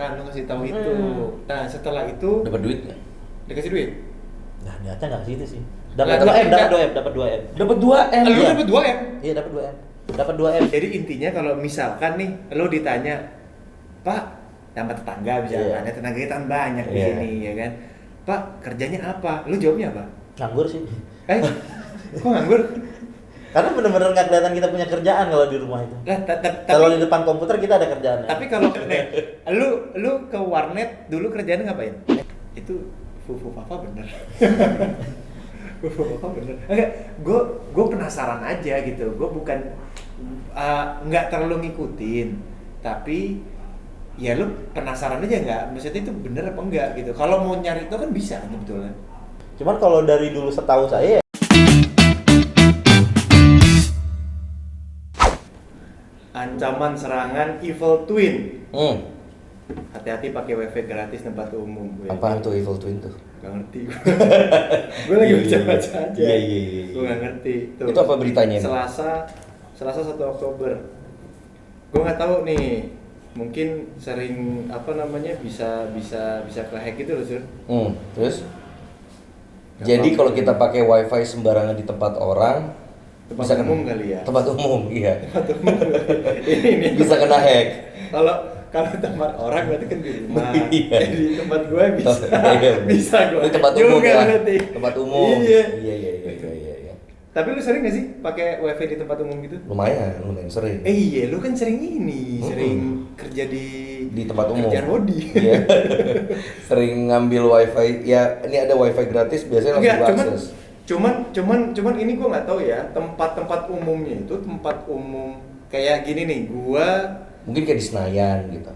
misalkan lu ngasih tahu itu. Nah, setelah itu Dapat duit nggak? dikasih duit. Nah, niatnya nggak ke situ sih. Lah, Dapat 2 M, tapi dapat 2 M. Dapat 2 M. Lu Iya. dapat 2 M. Iya, dapat 2 M. Dapat 2 M. Jadi intinya kalau misalkan nih lu ditanya, "Pak, sama tetangga misalkan, Iya. ada tetangga kita kan banyak di Iya. sini ya kan. Pak, kerjanya apa?" Lu jawabnya apa? Nganggur sih. Kok nganggur? Karena benar-benar nggak kelihatan kita punya kerjaan kalau di rumah itu. Lah, Kalau di depan komputer kita ada kerjaan. tapi kalau nih, lu ke warnet dulu kerjaan ngapain? Itu fufu papa bener. Fufu papa bener. Enggak, gue penasaran aja gitu. Gue bukan nggak terlalu ngikutin, tapi ya lu penasaran aja nggak? Maksudnya itu bener apa enggak gitu. Kalau mau nyari itu kan bisa kan sebetulnya. Cuman kalau dari dulu setahu saya ya, Ancaman serangan Evil Twin. Hati-hati pakai wifi gratis tempat umum. Apaan tuh Evil Twin tuh? Gak ngerti gue. Gue lagi baca-baca aja. Iya. Gue gak ngerti. Tuh. Itu apa beritanya? Selasa 1 Oktober. Gue nggak tahu nih. Mungkin sering bisa ke-hack gitu loh, Sur. Terus? Gak Jadi apa-apa. kalau kita pakai wifi sembarangan di tempat orang, Tempat bisa umum kali ya. Tempat umum, iya. ini Bisa kena hack. Kalau tempat orang berarti kan di rumah. Iya. Jadi tempat gue bisa. Iya. Bisa gue. Itu tempat umum ya. Berarti. Tempat umum. Iya. Iya. Tapi lu sering gak sih pakai wifi di tempat umum gitu? Lumayan sering. Iya, lu kan sering sering kerja di tempat umum. Kerja rodi. Iya. Sering ngambil wifi. Ya, ini ada wifi gratis biasanya langsung Enggak, akses. cuman ini gua nggak tahu ya, tempat-tempat umumnya itu tempat umum kayak gini nih, gua Mungkin kayak di Senayan gitu.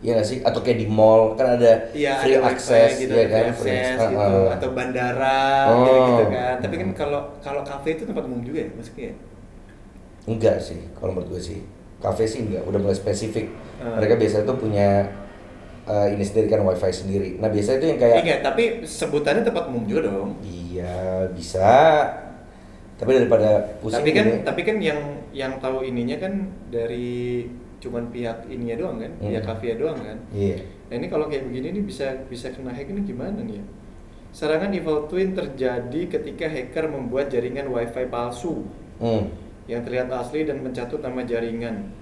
Iya nggak sih? Atau kayak di mall kan ada iya free ada access wifi gitu, ya ada kan? free access gitu, Ah. atau bandara Oh. gitu kan. Tapi kan kalau kafe itu tempat umum juga ya, maksudnya ya? Enggak sih, kalau menurut gue sih. Cafe sih enggak, udah mulai spesifik. Hmm. Mereka biasanya tuh punya ini sendiri kan wifi sendiri. Nah biasanya itu yang kayak Iya, tapi sebutannya tempat umum juga dong. iya bisa. Tapi daripada pusing Tapi kan yang tahu ininya kan dari cuman pihak ininya doang kan, pihak kafe doang kan. Iya. Nah ini kalau kayak begini nih bisa kena hack ini gimana nih ya? Serangan Evil Twin terjadi ketika hacker membuat jaringan wifi palsu yang terlihat asli dan mencatut nama jaringan.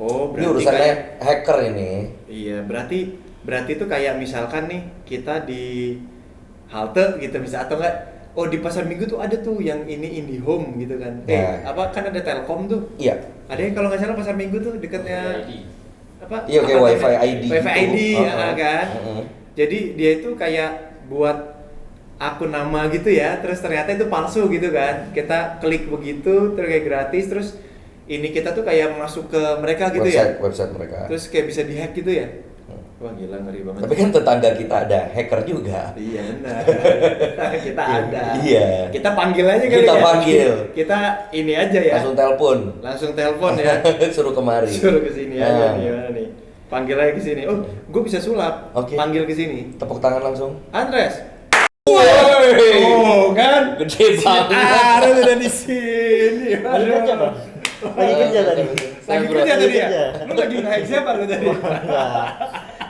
Oh, Ini berarti urusannya kayak hacker ini. iya, berarti itu kayak misalkan nih kita di halte gitu bisa atau enggak di Pasar Minggu tuh ada tuh yang ini IndiHome gitu kan. Ya. Apa kan ada Telkom tuh. Iya. Ada yang kalau nggak salah Pasar Minggu tuh dekatnya apa? Iya, kayak apa wifi namanya? ID Wifi gitu. ID ya kan. Uh-uh. Jadi dia itu kayak buat akun nama gitu ya, terus ternyata itu palsu gitu kan. Kita klik begitu, terus kayak gratis, terus ini kita tuh kayak masuk ke mereka gitu Website mereka. Terus kayak bisa dihack gitu ya. Wah gila, ngeri banget. Tapi kan tetangga kita ada hacker juga. Iya benar. Kita ada. Iya. Kita panggil aja kali Kita ya. panggil. Kita ini aja ya. Langsung telepon. Telepon ya. Suruh kemari. Suruh ke sini aja nih, mana nih. Panggil aja ke sini. Oh, gue bisa sulap. Oke. Panggil ke sini. Tepuk tangan langsung. Andres. Woi. Oh, kan? Gede banget. Aduh, udah di sini. Lagi kerja, Bang. Lagi kerja tadi. Lagi kerja tadi ya? Lu lagi nge-hack siapa lu tadi? Enggak.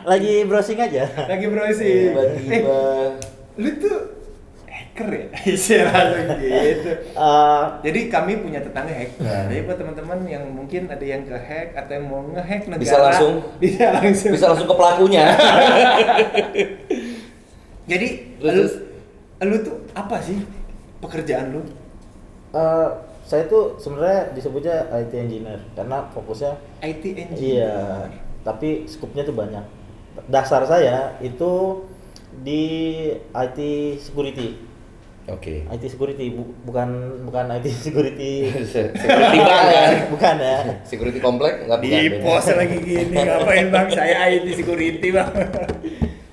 Lagi browsing aja. Lagi browsing. Tiba-tiba. Lu tuh hacker ya? Iya, langsung gitu. Jadi kami punya tetangga hacker. Jadi buat teman-teman yang mungkin ada yang ke-hack atau yang mau nge-hack negara, bisa langsung ke pelakunya. Jadi lu tuh apa sih pekerjaan lu? Saya tuh sebenarnya disebutnya IT engineer karena fokusnya IT engineer. iya, tapi skupnya tuh banyak. Dasar saya itu di IT security. Oke. IT security bukan IT security. Security bank kan? Bukan ya. Security komplek enggak bukan. Di pos lagi gini, ngapain bang? Saya IT security bang.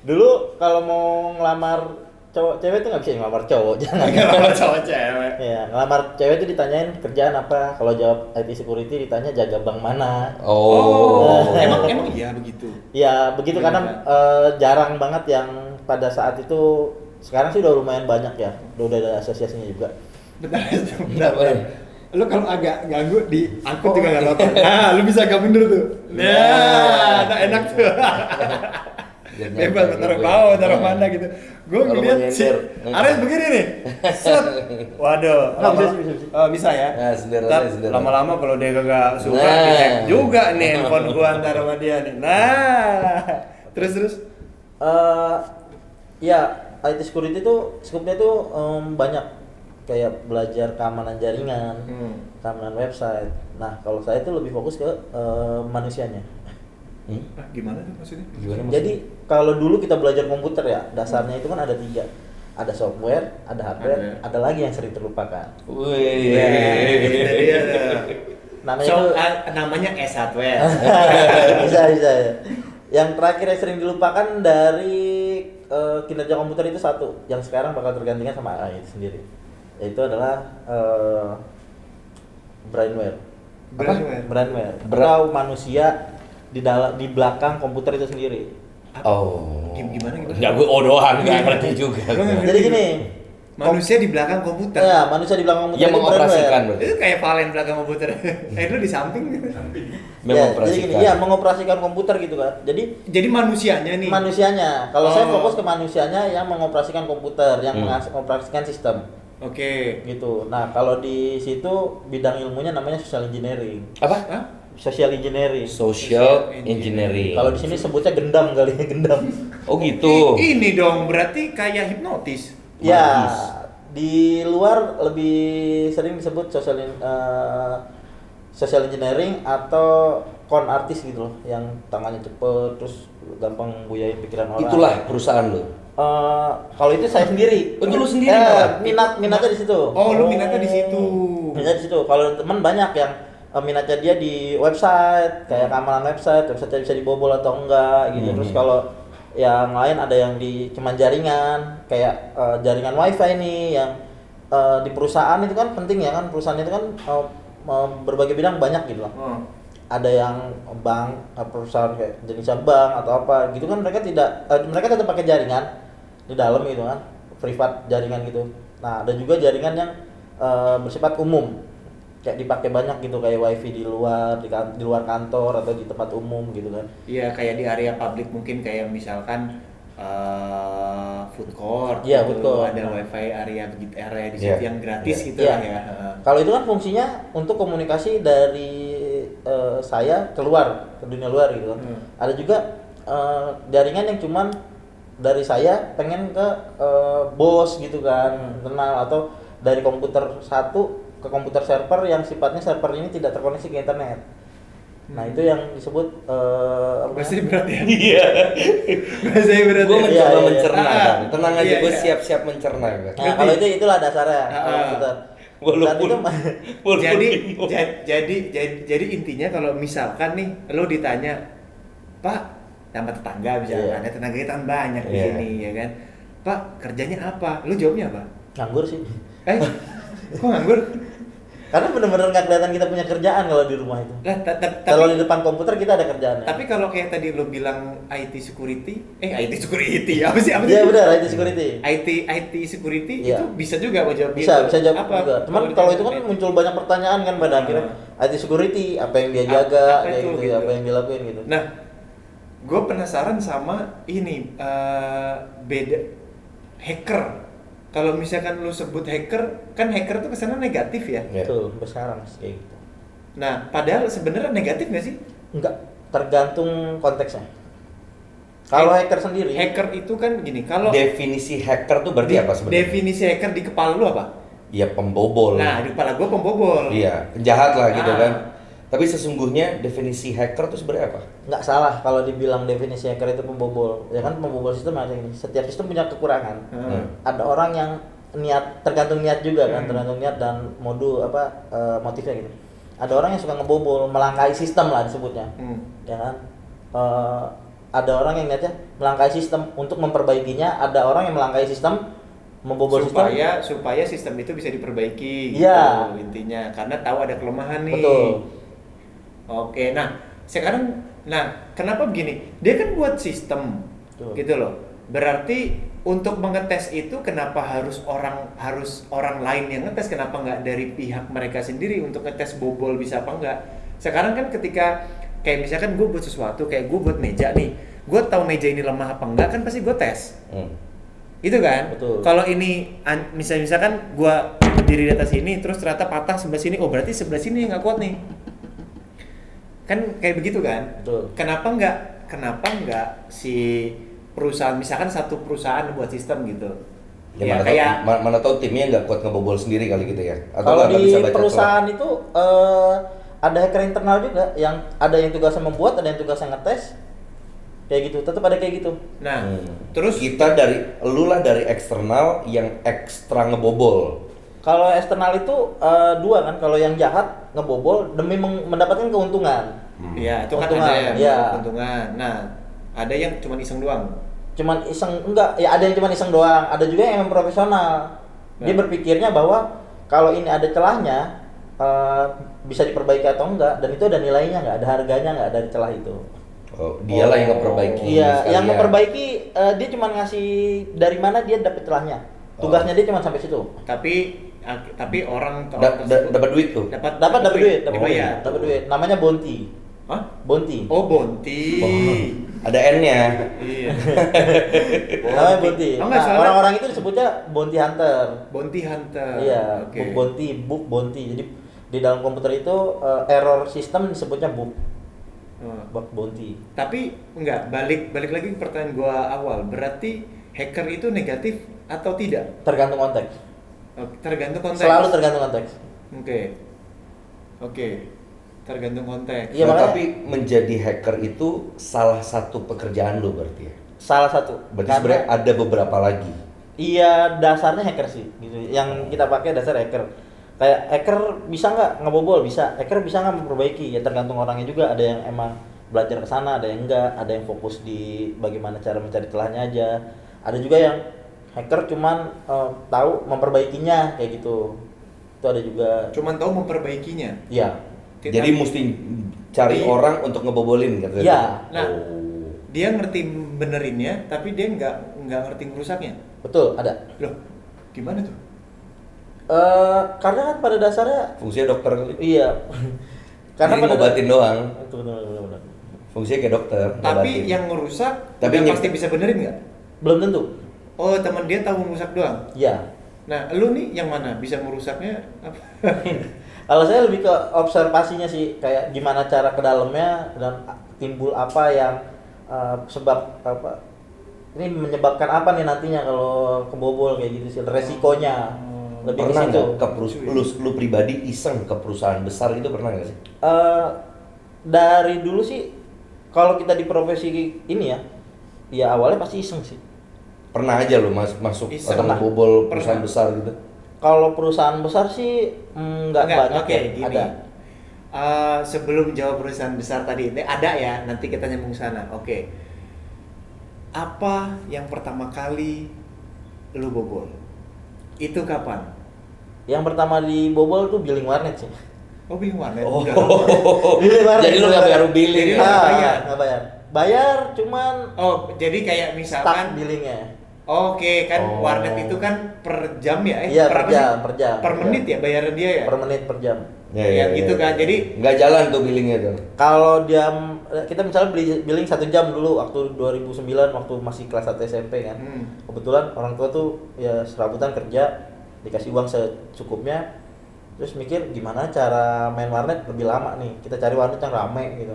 Dulu kalau mau ngelamar cowok cewek tuh nggak bisa ngelamar cowok, jangan. Ngelamar cowok cewek. Ya, ngelamar cewek tuh ditanyain kerjaan apa. Kalau jawab IT security ditanya jaga bank mana. Oh. Emang iya begitu. Ya begitu Bener, karena jarang banget yang pada saat itu. Sekarang sih udah lumayan banyak ya, udah ada asosiasinya juga. Bentar, Kenapa ya? Lu kalau agak ganggu diangkut juga nggak apa-apa. Nah, lu bisa gabung dulu tuh. Nah, enak tuh. Biar Bebas nyantai, taruh gue. bawah, taruh mana gitu. Gue Kalau mau ngeliat si nyender. Ares begini nih. Set. Waduh. Nggak, bisa, lama- bisa, bisa. Oh, bisa ya. Nah, sendirian Ntar aja, sendirian. lama-lama kalau dia kagak suka Nah. di-hack juga nih handphone gua antar sama dia nih. Nah. Terus. Ya, IT security tuh skupnya tuh banyak, kayak belajar keamanan jaringan, keamanan website. Nah, kalau saya tuh lebih fokus ke manusianya. Ah, gimana tuh maksudnya? Gimana maksudnya? Jadi kalau dulu kita belajar komputer ya, dasarnya itu kan ada 3. Ada software, ada hardware, ada lagi yang sering terlupakan. Wih. Itu dia tuh. Namanya So, tuh namanya S hardware. bisa ya. Yang terakhir yang sering dilupakan dari kinerja komputer itu satu, yang sekarang bakal tergantikan sama AI itu sendiri, yaitu adalah brainware. Brainware. Atau manusia di belakang komputer itu sendiri. Oh. Gimana? Enggak, gue doang, enggak ngerti juga. Jadi gini, Manusia di belakang komputer. ya manusia di belakang komputer Yang itu mengoperasikan brainware. berarti. Itu kayak Valen belakang komputer. Lu di samping. Ya, jadi gini, ya mengoperasikan komputer gitu kan. Jadi manusianya nih. Manusianya. Kalau saya Oh. fokus ke manusianya yang mengoperasikan komputer, yang Hmm. mengoperasikan sistem. Oke. Gitu. Nah, kalau di situ bidang ilmunya namanya social engineering. Apa? Hah? Social engineering. Social engineering. Kalau di sini sebutnya gendam kali ya, gendam. Oh gitu. Ini dong berarti kayak hipnotis. Ya, Bagus. di luar lebih sering disebut social engineering atau con artist gitu loh, yang tangannya cepet terus gampang buyain pikiran orang. Itulah perusahaan lo. Kalau itu saya sendiri. Oh, itu lu sendiri malah? Minatnya di situ. Oh, lu minatnya di situ. Minatnya di situ. Kalau teman banyak yang minatnya dia di website, kayak keamanan website bisa dibobol atau enggak gitu. Terus kalau yang lain ada yang di cuman jaringan, kayak jaringan wifi nih yang di perusahaan itu kan penting ya kan, perusahaan itu kan berbagai bidang banyak gitu loh. Ada yang bank, perusahaan kayak jenisnya bank atau apa gitu kan, mereka tetap pakai jaringan di dalam gitu kan, privat jaringan gitu. Nah, ada juga jaringan yang bersifat umum, kayak dipakai banyak gitu, kayak wifi di luar di luar kantor atau di tempat umum gitu kan. Iya, kayak di area publik mungkin kayak misalkan food court. Iya, gitu. food court. Ada wifi area di situ Iya. yang gratis gitu Iya. lah ya. Kalau itu kan fungsinya untuk komunikasi dari saya keluar ke dunia luar gitu kan. Ada juga jaringan yang cuman dari saya pengen ke bos gitu kan, kenal, atau dari komputer satu ke komputer server yang sifatnya server ini tidak terkoneksi ke internet. Nah, itu yang disebut Bahasanya berat ya. Iya. Bahasanya berat. Gue ya. mencoba Iya. mencerna. Ah, Bang. Tenang aja, iya, gue iya. siap-siap mencerna. Bang. Nah, kalau itulah dasarnya Ah. komputer. Walaupun- Dan Walaupun jadi intinya kalau misalkan nih lo ditanya, Pak, sama tetangga misalkan, Iya. ya tetangga kita kan banyak di Iya. sini ya kan, Pak kerjanya apa? Lo jawabnya apa? nganggur sih. Kok nganggur? Karena benar-benar nggak kelihatan kita punya kerjaan kalau di rumah itu. Lah, Kalau di depan komputer kita ada kerjaannya. tapi kalau kayak tadi lo bilang IT security, IT security apa sih? Iya benar, IT security. IT security Iya. itu bisa juga mau jawab Bisa gitu. jawab Apa? juga. Cuman kalau itu kan muncul banyak pertanyaan kan pada akhirnya. IT security, apa yang dia jaga, Apa kayak itu, gitu, gitu. apa yang dia lakuin gitu. Nah, gue penasaran sama ini beda hacker. Kalau misalkan lu sebut hacker, kan hacker tuh kesannya negatif ya. Iya. Betul, sampai sekarang sih kayak gitu. Nah, padahal sebenarnya negatif nggak sih? Enggak, tergantung konteksnya. Kalau hacker sendiri, Hacker itu kan gini, kalau Definisi hacker tuh berarti apa sebenarnya? definisi hacker di kepala lu apa? Ya pembobol. Nah, di kepala gue pembobol. Iya, penjahat lah gitu Ah. kan. Tapi sesungguhnya definisi hacker tuh sebenarnya apa? nggak salah kalau dibilang definisi hacker itu pembobol. Ya kan, pembobol sistem ada ini. Setiap sistem punya kekurangan. Ada orang yang tergantung niat juga kan, tergantung niat dan motifnya gitu. Ada orang yang suka ngebobol, melangkai sistem lah disebutnya. Ya kan? Ada orang yang niatnya melangkai sistem untuk memperbaikinya, ada orang yang melangkai sistem membobol sistem. supaya sistem itu bisa diperbaiki Iya. gitu intinya, karena tahu ada kelemahan nih. Betul. Oke, nah sekarang, kenapa begini? Dia kan buat sistem, Betul. gitu loh. Berarti untuk mengetes itu kenapa harus orang lain yang ngetes, kenapa nggak dari pihak mereka sendiri untuk ngetes bobol bisa apa enggak? Sekarang kan ketika kayak misalkan gue buat sesuatu, kayak gue buat meja nih, gue tahu meja ini lemah apa enggak kan pasti gue tes. Itu kan? Betul. Kalau ini misalkan gue berdiri di atas sini terus ternyata patah sebelah sini, oh berarti sebelah sini yang nggak kuat nih. Kan kayak begitu kan? Betul. Kenapa nggak si perusahaan, misalkan satu perusahaan buat sistem gitu. Ya, mana tahu timnya nggak kuat ngebobol sendiri kali gitu ya. Kalau nggak di bisa baca perusahaan itu ada hacker internal juga, yang ada yang tugasnya membuat, ada yang tugasnya ngetes. Kayak gitu, tetap ada kayak gitu. Nah, terus kita dari eksternal yang ekstra ngebobol. Kalau eksternal itu dua kan, kalau yang jahat ngebobol demi mendapatkan keuntungan. Iya, itu kan Keuntungan, ada yang iya. keuntungan. Nah, ada yang cuma iseng doang. Cuman iseng enggak, ya ada yang cuman iseng doang, ada juga yang emang profesional. Dia Nah. berpikirnya bahwa kalau ini ada celahnya bisa diperbaiki atau enggak, dan itu ada nilainya enggak, ada harganya enggak dari celah itu. Oh, dialah yang memperbaiki. Iya, yang sekalian. memperbaiki dia cuma ngasih dari mana dia dapat celahnya. Tugasnya dia cuma sampai situ. Tapi orang Dapat duit tuh. Dapat duit, dibayar. dapat duit. Namanya bounty. Hah? Bounty. Oh, bounty. Ada N-nya. Iya. Namanya bounty. Oh, Nah, enggak, soalnya orang-orang itu disebutnya bounty hunter. bounty hunter. Iya, Oke. book bounty. Jadi di dalam komputer itu error sistem disebutnya bug bounty. Tapi enggak, balik lagi ke pertanyaan gua awal. Berarti hacker itu negatif atau tidak? Tergantung konteks. Tergantung konteks. Selalu tergantung konteks. Oke. Tergantung konteks. Iya, makanya- Tapi menjadi hacker itu salah satu pekerjaan lo berarti ya. Salah satu. Berarti sebenarnya ada beberapa lagi. Iya, dasarnya hacker sih gitu. Yang kita pakai dasar hacker. Kayak hacker bisa nggak ngebobol? Bisa. Hacker bisa nggak memperbaiki? Ya tergantung orangnya juga. Ada yang emang belajar ke sana, ada yang enggak, ada yang fokus di bagaimana cara mencari celahnya aja. Ada juga yang hacker cuman tahu memperbaikinya kayak gitu. Itu ada juga. Cuman tahu memperbaikinya. Iya. Jadi mesti cari orang untuk ngebobolin katanya. Iya. Nah, Oh. dia ngerti benerinnya, tapi dia nggak ngerti ngerusaknya. Betul, ada. Loh, gimana tuh? Karena kan pada dasarnya Fungsinya dokter kali. iya. Jadi ngobatin doang. Itu benar. Fungsinya kayak dokter. Tapi ngobatin. yang ngerusak, Tapi yang yang- pasti bisa benerin nggak? Belum tentu. Oh, teman dia tahu ngerusak doang. Iya. Nah, lu nih yang mana? Bisa ngerusaknya apa? Kalau saya lebih ke observasinya sih, kayak gimana cara ke dalamnya dan timbul apa yang sebab apa ini menyebabkan apa nih nantinya kalau kebobol kayak gitu sih, resikonya lebih ke Pernah situ. nggak lu pribadi iseng ke perusahaan besar itu pernah nggak sih? Dari dulu sih kalau kita di profesi ini ya awalnya pasti iseng sih. Pernah aja lu masuk Iseng. atau Pernah. ngebobol perusahaan besar gitu? Kalau perusahaan besar sih nggak banyak Oke, ya, gini. ada. Sebelum jawab perusahaan besar tadi, ini ada ya, nanti kita nyambung sana. Oke. Apa yang pertama kali lu bobol? Itu kapan? Yang pertama dibobol tuh billing warnet sih. Oh, bingung warnet. Oh. Udah lama. Billing warnet. Jadi lu nggak bayar billing. Jadi lu nggak bayar? Nggak bayar. Bayar cuman Oh, jadi kayak start misalkan billingnya. Oke, kan Oh. warnet itu kan per jam ya? Iya, per apa per sih? jam, per jam. Per menit ya bayaran dia ya? Per menit per jam. Ya, gitu kan. Jadi nggak jalan tuh billingnya tuh. Kalau dia kita misalnya beli billing 1 jam dulu waktu 2009 waktu masih kelas 1 SMP kan. Kebetulan orang tua tuh ya serabutan kerja, dikasih uang secukupnya. Terus mikir gimana cara main warnet lebih lama nih. Kita cari warnet yang rame gitu.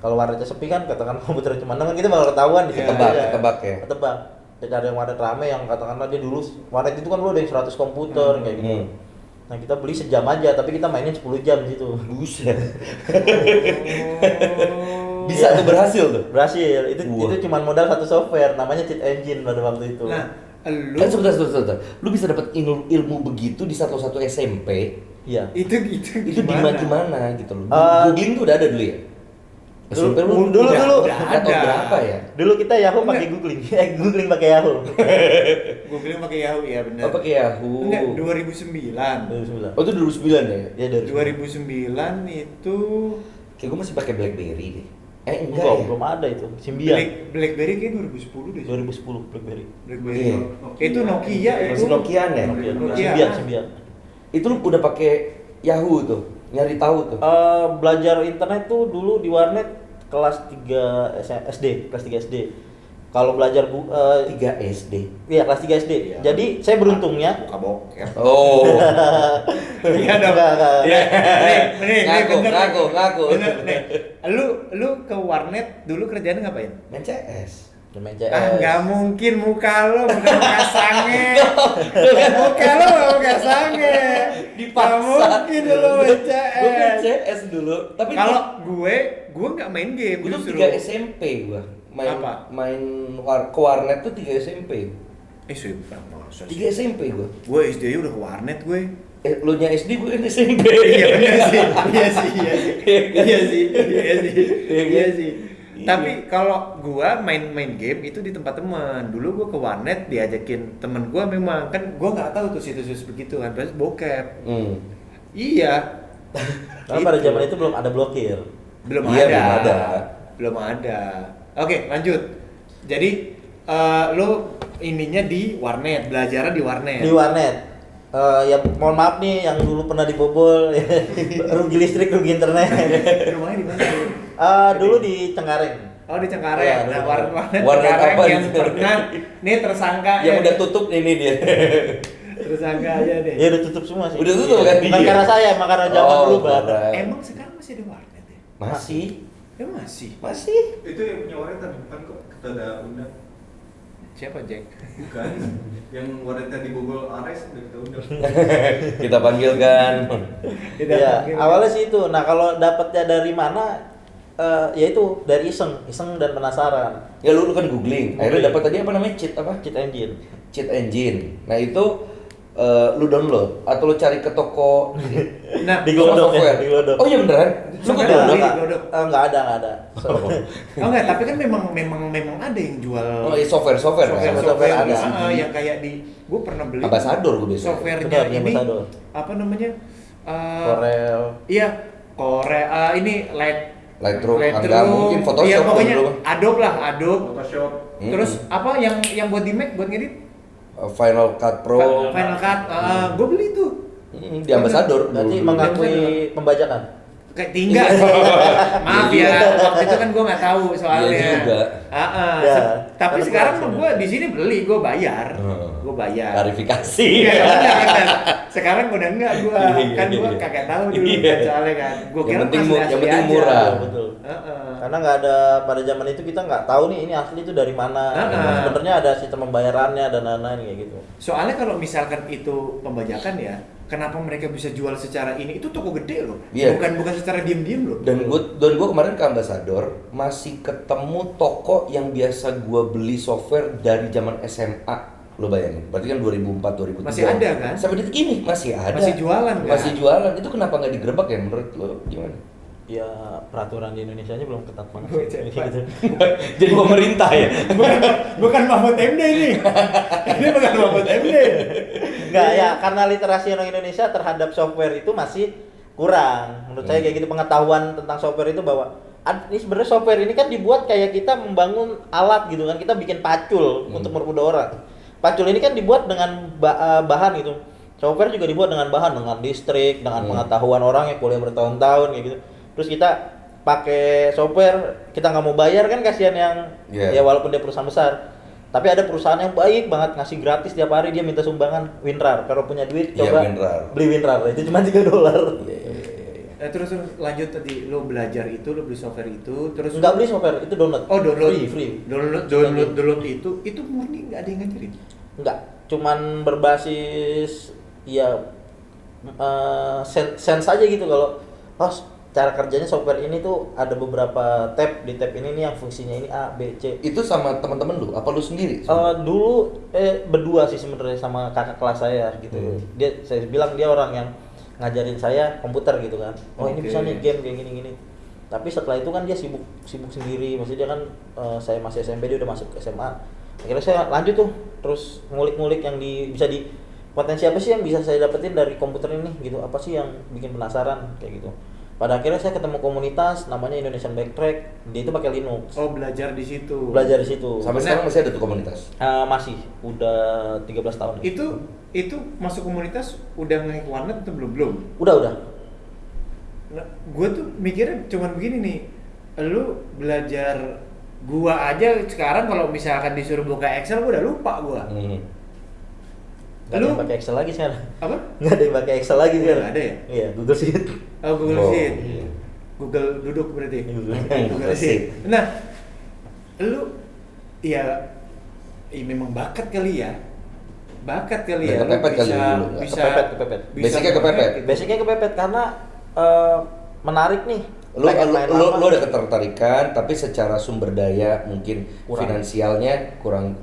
Kalau warnetnya sepi kan katakan komputer cuma 6 kan kita bakal ketahuan di situ. Iya. Ketebak ya. Ketebak. Kita cari yang warnet rame yang katakanlah dia dulu warnet itu kan lu ada yang 100 komputer kayak gitu. Nah, kita beli sejam aja tapi kita mainin 10 jam di situ. Buset. Bisa tuh berhasil tuh. Berhasil. Itu Wah. cuma modal satu software namanya cheat engine pada waktu itu. nah, lu Kan sebentar. Lu bisa dapat ilmu begitu di satu SMP. Iya. itu Itu di mana gitu loh. Eh, Googling tuh udah ada dulu ya. Dulu- SMP lu dulu- udah- dulu. udah Udah atau ada. berapa ya? Dulu kita Yahoo pakai googling. Googling pakai Yahoo. gue bilang pakai Yahoo ya benar. Oh pakai Yahoo. Enggak, 2009. 2009. Oh itu 2009 ya? Ya dari 2009 itu Kayak gue masih pakai BlackBerry deh. Enggak Enggak, ya? belum ada itu. Symbian. BlackBerry kayak 2010 deh. 2010 BlackBerry. BlackBerry. Iya. Itu Nokia itu. Masih Nokian ya? Nokia. Symbian. Itu lu udah pakai Yahoo tuh, nyari tahu tuh. Belajar internet tuh dulu di warnet kelas 3 SD, kelas 3 SD. Kalau belajar 3 SD. iya kelas 3 SD. Iya. Jadi saya beruntungnya Buka bokep. Oh. Iya dong. Enggak. Iya. Nih, Ngaku, bener. ngaku. Bener nih. Lu ke warnet dulu kerjaan ngapain? Main CS. Main CS. Nggak mungkin muka lo bukan muka sange. Muka lo nggak muka sange. Nggak mungkin lo main Gue main CS. CS dulu. Tapi Kalau gue nggak main game gue tuh justru. 3 SMP gua. Apa? Ke warnet tuh 3 SMP. sih, masa 3 sih? SMP gua. Gue SD udah ke warnet gue. Lu nya SD, gue kan SMP. Iya bener sih. Iya sih. Iya sih. Iya sih. Tapi kalau gua main game itu di tempat teman. Dulu gua ke warnet diajakin temen gua, memang kan gua nggak tahu tuh situs-situs begitu kan, terus bokep. Iya. Karena pada zaman itu belum ada blokir. Belum Iya, ada. belum ada. Oke, lanjut. Jadi lo ininya di warnet, belajarnya di warnet. Di warnet. Ya mohon maaf nih yang dulu pernah dibobol rugi listrik, rugi internet. Rumahnya di mana? Dulu di Cengkareng. Oh, di Cengkareng. Iya, Nah, dulu. warnet Warnet Cengkareng apa yang itu? pernah nih tersangka Yang udah tutup ini dia. tersangka aja deh. Ya udah tutup semua sih. Udah tutup Iya. kan? Bukan Iya. karena saya, emang karena zaman Oh, berubah. keren. Emang sekarang masih ada warnet ya? Masih. Ya masih. Masih. Itu yang punya warnet bukan kok, kita ada undang. Siapa Jack? Bukan. Yang warnetnya dibobol Ares udah kita undang. Kita panggilkan. Iya, awalnya sih itu. Nah, kalau dapatnya dari mana? Ya itu dari iseng dan penasaran. Ya lu kan googling. Akhirnya dapat tadi apa namanya? Cheat apa? Cheat engine. Cheat engine. Nah, itu lu download atau lu cari ke toko Nah, Di toko Glodok ya, software? di Glodok. Oh iya beneran? Lu Software ke download? di Glodok. Enggak ada. Oh enggak, tapi kan memang ada yang jual Oh iya software software software ada. yang kayak di gue pernah beli Ambasador gue biasa. softwarenya Benar, ini Ambasador. apa namanya Corel. iya Korea ini Lightroom, enggak mungkin Photoshop iya pokoknya dulu. Adobe lah Adobe Photoshop. terus apa yang buat di Mac buat ngedit Final Cut Pro. Final Cut gue beli tuh Di Ambasador. Berarti dulu. mengakui pembajakan. kayak tinggal maaf ya waktu itu kan gue nggak tahu soalnya Iya juga. Ya, tapi kan sekarang kelas, gue di sini beli gue bayar Hmm. gue bayar Klarifikasi. Iya, benar. Sekarang udah enggak gua. Iya, Kan gua iya. kagak tahu dulu Iya. kan soalnya kan. Gua Yang kira penting masih yang asli penting aja. murah. Betul. Heeh. Karena nggak ada pada zaman itu kita nggak tahu nih ini asli itu dari mana. Heeh. Sebenarnya ada sistem pembayarannya dan lain-lain kayak gitu. Soalnya kalau misalkan itu pembajakan ya, kenapa mereka bisa jual secara ini? Itu toko gede loh. Iya. Bukan secara diem-diem loh. Dan gue kemarin ke Ambasador masih ketemu toko yang biasa gue beli software dari zaman SMA. Lo bayangin, berarti kan 2004 2003. Masih ada kan? Sampai detik ini masih ada. Masih jualan kan? Masih jualan. Itu kenapa nggak digerebek ya menurut lo gimana? Ya peraturan di Indonesia nya belum ketat banget. Gua sih. cek, Kayak gitu. Jadi pemerintah ya. Bukan Mahfud MD ini. Ini bukan Mahfud MD. Enggak ya, karena literasi orang Indonesia terhadap software itu masih kurang. Menurut saya kayak gitu, pengetahuan tentang software itu bahwa ini sebenarnya software ini kan dibuat kayak kita membangun alat gitu kan, kita bikin pacul untuk merkuda orang. Pacul ini kan dibuat dengan bahan gitu. Software juga dibuat dengan bahan, dengan listrik, dengan pengetahuan orang yang kuliah bertahun-tahun kayak gitu. Terus kita pakai software, kita nggak mau bayar kan, kasihan yang ya walaupun dia perusahaan besar. Tapi ada perusahaan yang baik banget ngasih gratis tiap hari, dia minta sumbangan WinRAR. Kalau punya duit Iya, coba WinRAR. beli WinRAR. Itu cuma $3. Terus lanjut tadi lo belajar itu, lo beli software itu, terus Enggak beli software, itu download. Oh, download. Free. Download itu murni nggak ada yang ngajarin. Enggak, cuman berbasis ya sense aja gitu kalau cara kerjanya software ini tuh ada beberapa tab, di tab ini nih yang fungsinya ini A, B, C. Itu sama teman-teman lu? Apa lu sendiri? Dulu berdua sih sebenarnya sama kakak kelas saya gitu. Saya bilang dia orang yang ngajarin saya komputer gitu kan. Oh ini bisa nih game kayak gini-gini. Tapi setelah itu kan dia sibuk sendiri. Maksudnya dia kan saya masih SMP, dia udah masuk ke SMA. Akhirnya saya lanjut tuh terus ngulik-ngulik yang bisa di potensi apa sih yang bisa saya dapetin dari komputer ini gitu. Apa sih yang bikin penasaran kayak gitu. Pada akhirnya saya ketemu komunitas namanya Indonesian Backtrack, dia itu pakai Linux. Oh, belajar di situ. Belajar di situ. Sampai sekarang masih ada tuh komunitas. Masih, udah 13 tahun. Ya. Itu masuk komunitas udah nge-hack warnet atau belum? Udah. Nah, gue tuh mikirnya cuman begini nih, lu belajar, gua aja sekarang kalau misalkan disuruh buka Excel gua udah lupa gua. Nggak ada yang pakai Excel lagi sekarang. Apa? Nggak ada yang pakai Excel lagi sekarang. Nggak ada ya? Iya, Google Sheet. Oh, Google Sheet. Iya. Google duduk berarti. Google Sheet. Nah, lu ya memang bakat kali ya. Ya, Lu kepepet kali dulu, nggak? bisa Kepepet. bisa Basicnya kepepet. nge-hack gitu. Basicnya kepepet karena menarik nih. Lu Pengen main lama. ada ketertarikan, tapi secara sumber daya mungkin Kurang. finansialnya kurang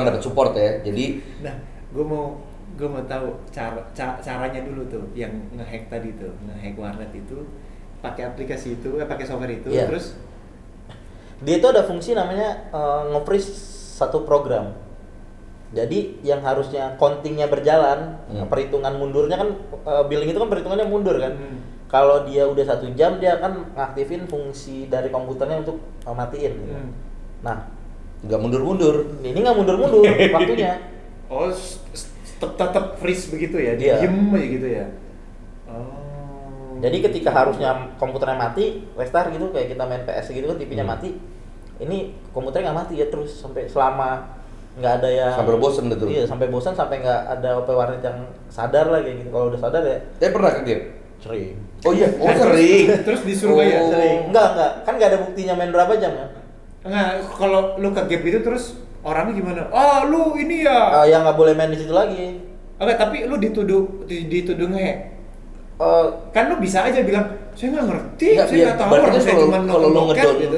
dapat support ya. Jadi Nah, gue mau tahu caranya dulu tuh yang nge-hack tadi tuh, nge-hack warnet itu pakai aplikasi itu, pakai software itu, Iya. terus Dia itu ada fungsi namanya nge-freeze satu program. Jadi yang harusnya countingnya berjalan, perhitungan mundurnya kan billing itu kan perhitungannya mundur kan. Kalau dia udah 1 jam dia akan ngaktifin fungsi dari komputernya untuk matiin. Gitu. Nah, nggak mundur-mundur. ini nggak mundur-mundur waktunya. oh tetap freeze begitu ya, Iya. diem aja gitu ya. Oh. Jadi ketika harusnya komputernya mati, restart gitu kayak kita main PS gitu kan TV-nya mati. Ini komputernya nggak mati ya terus sampai selama nggak ada yang Sampai bosan betul. Iya, sampai bosan sampai nggak ada OP warnet yang sadar lah kayak gitu. Kalau udah sadar ya Pernah ke game? sering. Oh iya, Nah, sering. terus disuruh bayar? Oh. Sering. Enggak. Kan nggak ada buktinya main berapa jam ya. Enggak, kalau lu ke gap itu terus orangnya gimana? Ah, lu ini ya. Yang nggak boleh main di situ lagi. Oke, tapi lu dituduh nge-hack. Kan lu bisa aja bilang, saya nggak ngerti, Nggak, saya biar- nggak tahu, berarti orang kan saya cuma kalau lu nonton ngedownload gitu.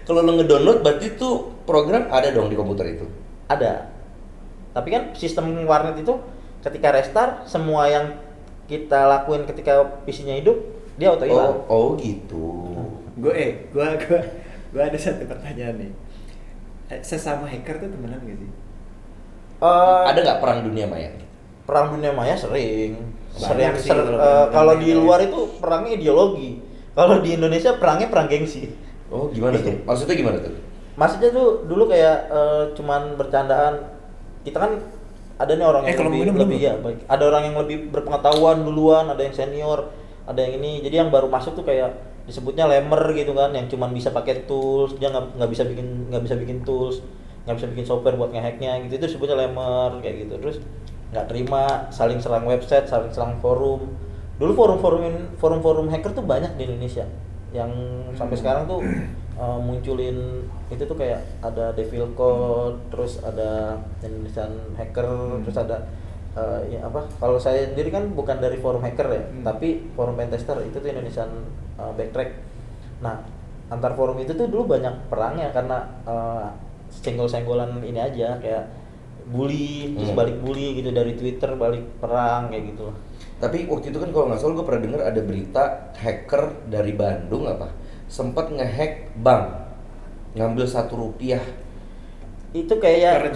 kalau lu ngedownload berarti tuh program ada dong di komputer itu. Ada. Tapi kan sistem warnet itu ketika restart semua yang kita lakuin ketika PC-nya hidup dia auto hilang. Oh gitu. Gue ada satu pertanyaan nih. Sesama hacker tuh temenan gak sih? Ada nggak perang dunia maya? Perang dunia maya sering. Banyak sih kalau Kalau perang di dunia luar maya. itu perangnya ideologi. Kalau di Indonesia perangnya perang gengsi. Oh gimana tuh? Maksudnya gimana tuh? Maksudnya tuh dulu kayak cuman bercandaan. Kita kan ada nih orang yang kalau minum lebih dulu. ya, baik. Ada orang yang lebih berpengetahuan duluan, ada yang senior, ada yang ini. Jadi yang baru masuk tuh kayak disebutnya lamer gitu kan, yang cuman bisa pakai tools, dia nggak bisa bikin tools, nggak bisa bikin software buat ngehacknya gitu. Itu disebutnya lamer kayak gitu. Terus nggak terima, saling serang website, saling serang forum. Dulu forum hacker tuh banyak di Indonesia, yang sampai sekarang tuh munculin itu tuh kayak ada Devil Code, terus ada Indonesian Hacker, terus ada ya apa? Kalau saya sendiri kan bukan dari forum hacker ya, tapi forum pentester itu tuh Indonesian Backtrack. Nah, antar forum itu tuh dulu banyak perangnya karena senggol-senggolan ini aja kayak bully, terus balik bully gitu dari Twitter balik perang kayak gitu. Tapi waktu itu kan kalau nggak salah gue pernah dengar ada berita hacker dari Bandung sempat ngehack bank, ngambil Rp1. Itu kayak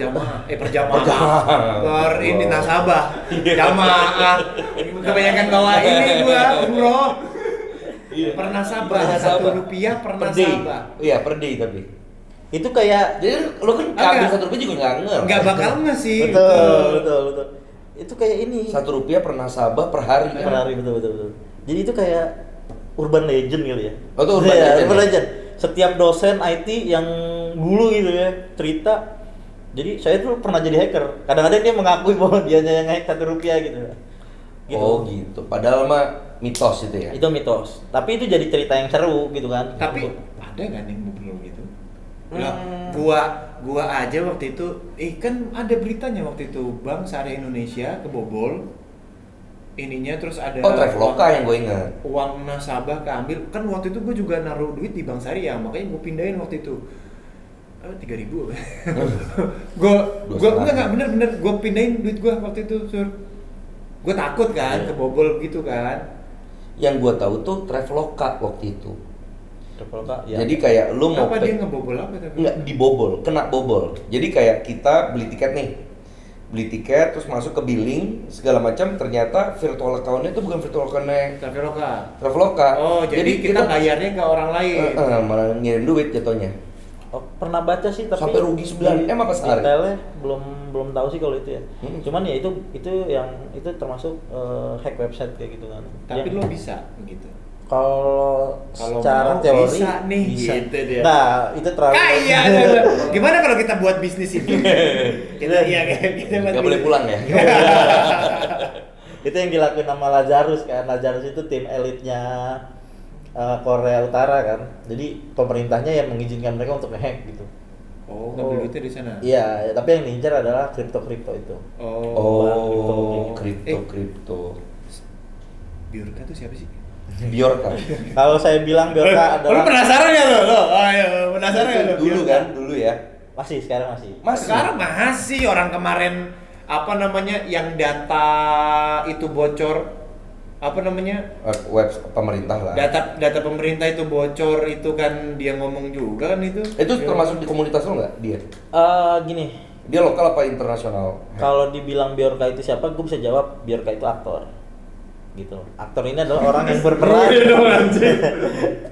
Per ini nasabah, jamaah. Kebanyakan bawa ini gua, bro. Per nasabah, Rp1 per per day. nasabah. Iya per day tapi. itu kayak Jadi lo kan ngambil Rp1 juga nggak Nggak bakal nggak sih. betul. Itu kayak ini. Rp1 per nasabah per hari. Per hari betul. Jadi itu kayak urban legend gitu ya. Oh, itu urban Iya, legend urban ya? legend. Setiap dosen IT yang dulu gitu ya cerita. Jadi saya tuh pernah jadi hacker. Kadang-kadang dia mengakui bahwa dia yang hack Rp1 gitu. Oh gitu. Padahal mah mitos itu ya. Itu mitos. Tapi itu jadi cerita yang seru gitu kan. Tapi ada nggak nih belum gitu? Lah, gua aja waktu itu, kan ada beritanya waktu itu, Bank Syariah Indonesia kebobol. Ininya terus ada Oh Traveloka yang gue ingat. uang nasabah keambil. Kan waktu itu gue juga naruh duit di Bank Syariah, makanya gue pindahin waktu itu. 3.000 gue enggak bener gue pindahin duit gue waktu itu, Sur. Gue takut kan kebobol gitu kan. Yang gue tahu tuh Traveloka waktu itu. Traveloka, ya. Jadi kayak lu mau Apa dia ngebobol apa tapi? nggak dibobol, kena bobol. Jadi kayak kita beli tiket nih, beli tiket terus masuk ke billing segala macam, ternyata virtual account-nya itu bukan virtual account-nya Traveloka. Oh, jadi kita bayarnya ke orang lain. Malah ngirim duit jatuhnya. Oh, pernah baca sih tapi Sampai rugi 9 M apa sehari? detailnya belum tahu sih kalau itu ya. Cuman ya itu termasuk hack website kayak gitu kan. Tapi Yang- lo bisa begitu. Kalau Kalau secara mau teori bisa nih, bisa. gitu dia. Nah, itu terlalu Kaya gimana kalau kita buat bisnis ini? kita buat Gak boleh bisnis. pulang ya. itu yang dilakuin sama Lazarus kan. Lazarus itu tim elitnya Korea Utara kan. Jadi pemerintahnya yang mengizinkan mereka untuk nge-hack gitu. Oh, ngambil duitnya di sana. Iya, tapi yang diincar adalah kripto itu. Oh, Kripto. kripto. Biorka tuh siapa sih? Biorka. Kalau saya bilang Biorka Lu adalah penasaran ya lo? Ayo, penasaran ya lo? Dulu kan, dulu ya. masih sekarang masih. Sekarang masih orang kemarin apa namanya yang data itu bocor apa namanya Web pemerintah lah. data pemerintah itu bocor itu kan dia ngomong juga kan itu. Itu termasuk di komunitas lo nggak dia? Gini, Dia lokal apa internasional? kalau dibilang Biorka itu siapa, gue bisa jawab Biorka itu aktor. Gitu. Aktor ini adalah orang yang berperan.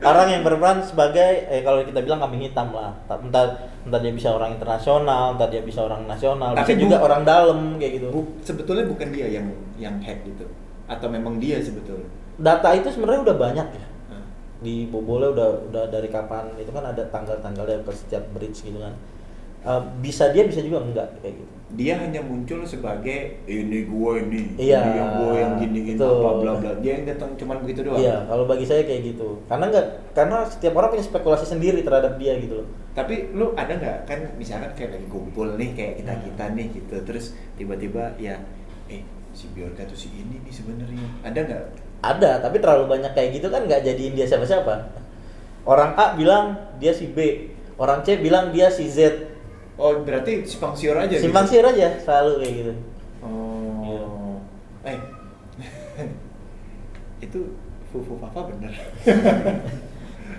Orang yang berperan sebagai kalau kita bilang kambing hitam lah. Entah dia bisa orang internasional, entah dia bisa orang nasional, Tapi bisa juga orang dalam kayak gitu. Sebetulnya bukan dia yang hack gitu atau memang dia sebetulnya. Data itu sebenarnya udah banyak ya. Hah. Di Bobole udah dari kapan itu kan ada tanggal-tanggalnya ke setiap bridge gitu kan. Bisa dia bisa juga enggak kayak gitu. Dia hanya muncul sebagai ini gue ini, Iya, ini yang gue yang gini betul. apa bla bla. Dia yang datang cuman begitu doang. Iya, kalau bagi saya kayak gitu. Karena setiap orang punya spekulasi sendiri terhadap dia gitu loh. Tapi lu ada nggak kan misalkan kayak lagi kumpul nih kayak kita nih gitu terus tiba-tiba ya si Biorka tuh si ini nih sebenarnya ada nggak? Ada, tapi terlalu banyak kayak gitu kan nggak jadiin dia siapa-siapa. Orang A bilang dia si B, orang C bilang dia si Z. Oh berarti simpang siur aja. Simpang siur aja selalu kayak gitu. Oh. Itu Fufu Papa bener.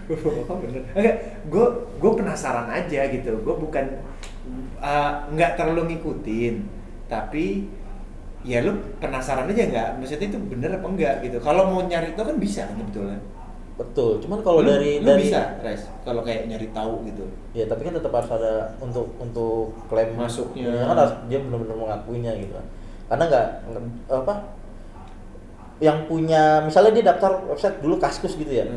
Fufu Papa bener. Enggak, gue penasaran aja gitu. Gue bukan nggak terlalu ngikutin, tapi ya lu penasaran aja nggak? Maksudnya itu bener apa enggak gitu. Kalau mau nyari itu kan bisa kan sebetulnya. Betul. Cuman kalau Lu dari bisa, Res. Kalau kayak nyari tahu gitu. ya tapi kan tetap harus ada untuk klaim Masuknya. ya kan harus dia benar-benar mengakuinya gitu kan. Karena nggak apa yang punya misalnya dia daftar website dulu Kaskus gitu ya.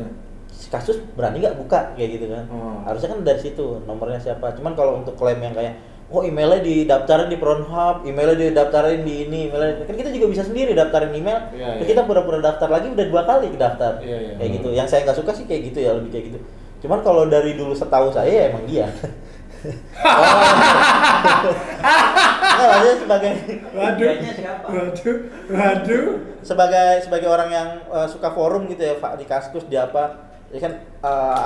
Kasus berani nggak buka kayak gitu kan. Harusnya kan dari situ nomornya siapa. Cuman kalau untuk klaim yang kayak emailnya didaftarin di Pornhub, emailnya didaftarin di ini, emailnya kan kita juga bisa sendiri daftarin email. Iya, Terus kita pura-pura daftar lagi udah 2 kali daftar. Iya. Kayak gitu. Yang saya nggak suka sih kayak gitu ya, lebih kayak gitu. Cuman kalau dari dulu setahu saya ya emang dia. Nggak, maksudnya sebagai Waduh. sebagai orang yang suka forum gitu ya Pak, di Kaskus di apa ya kan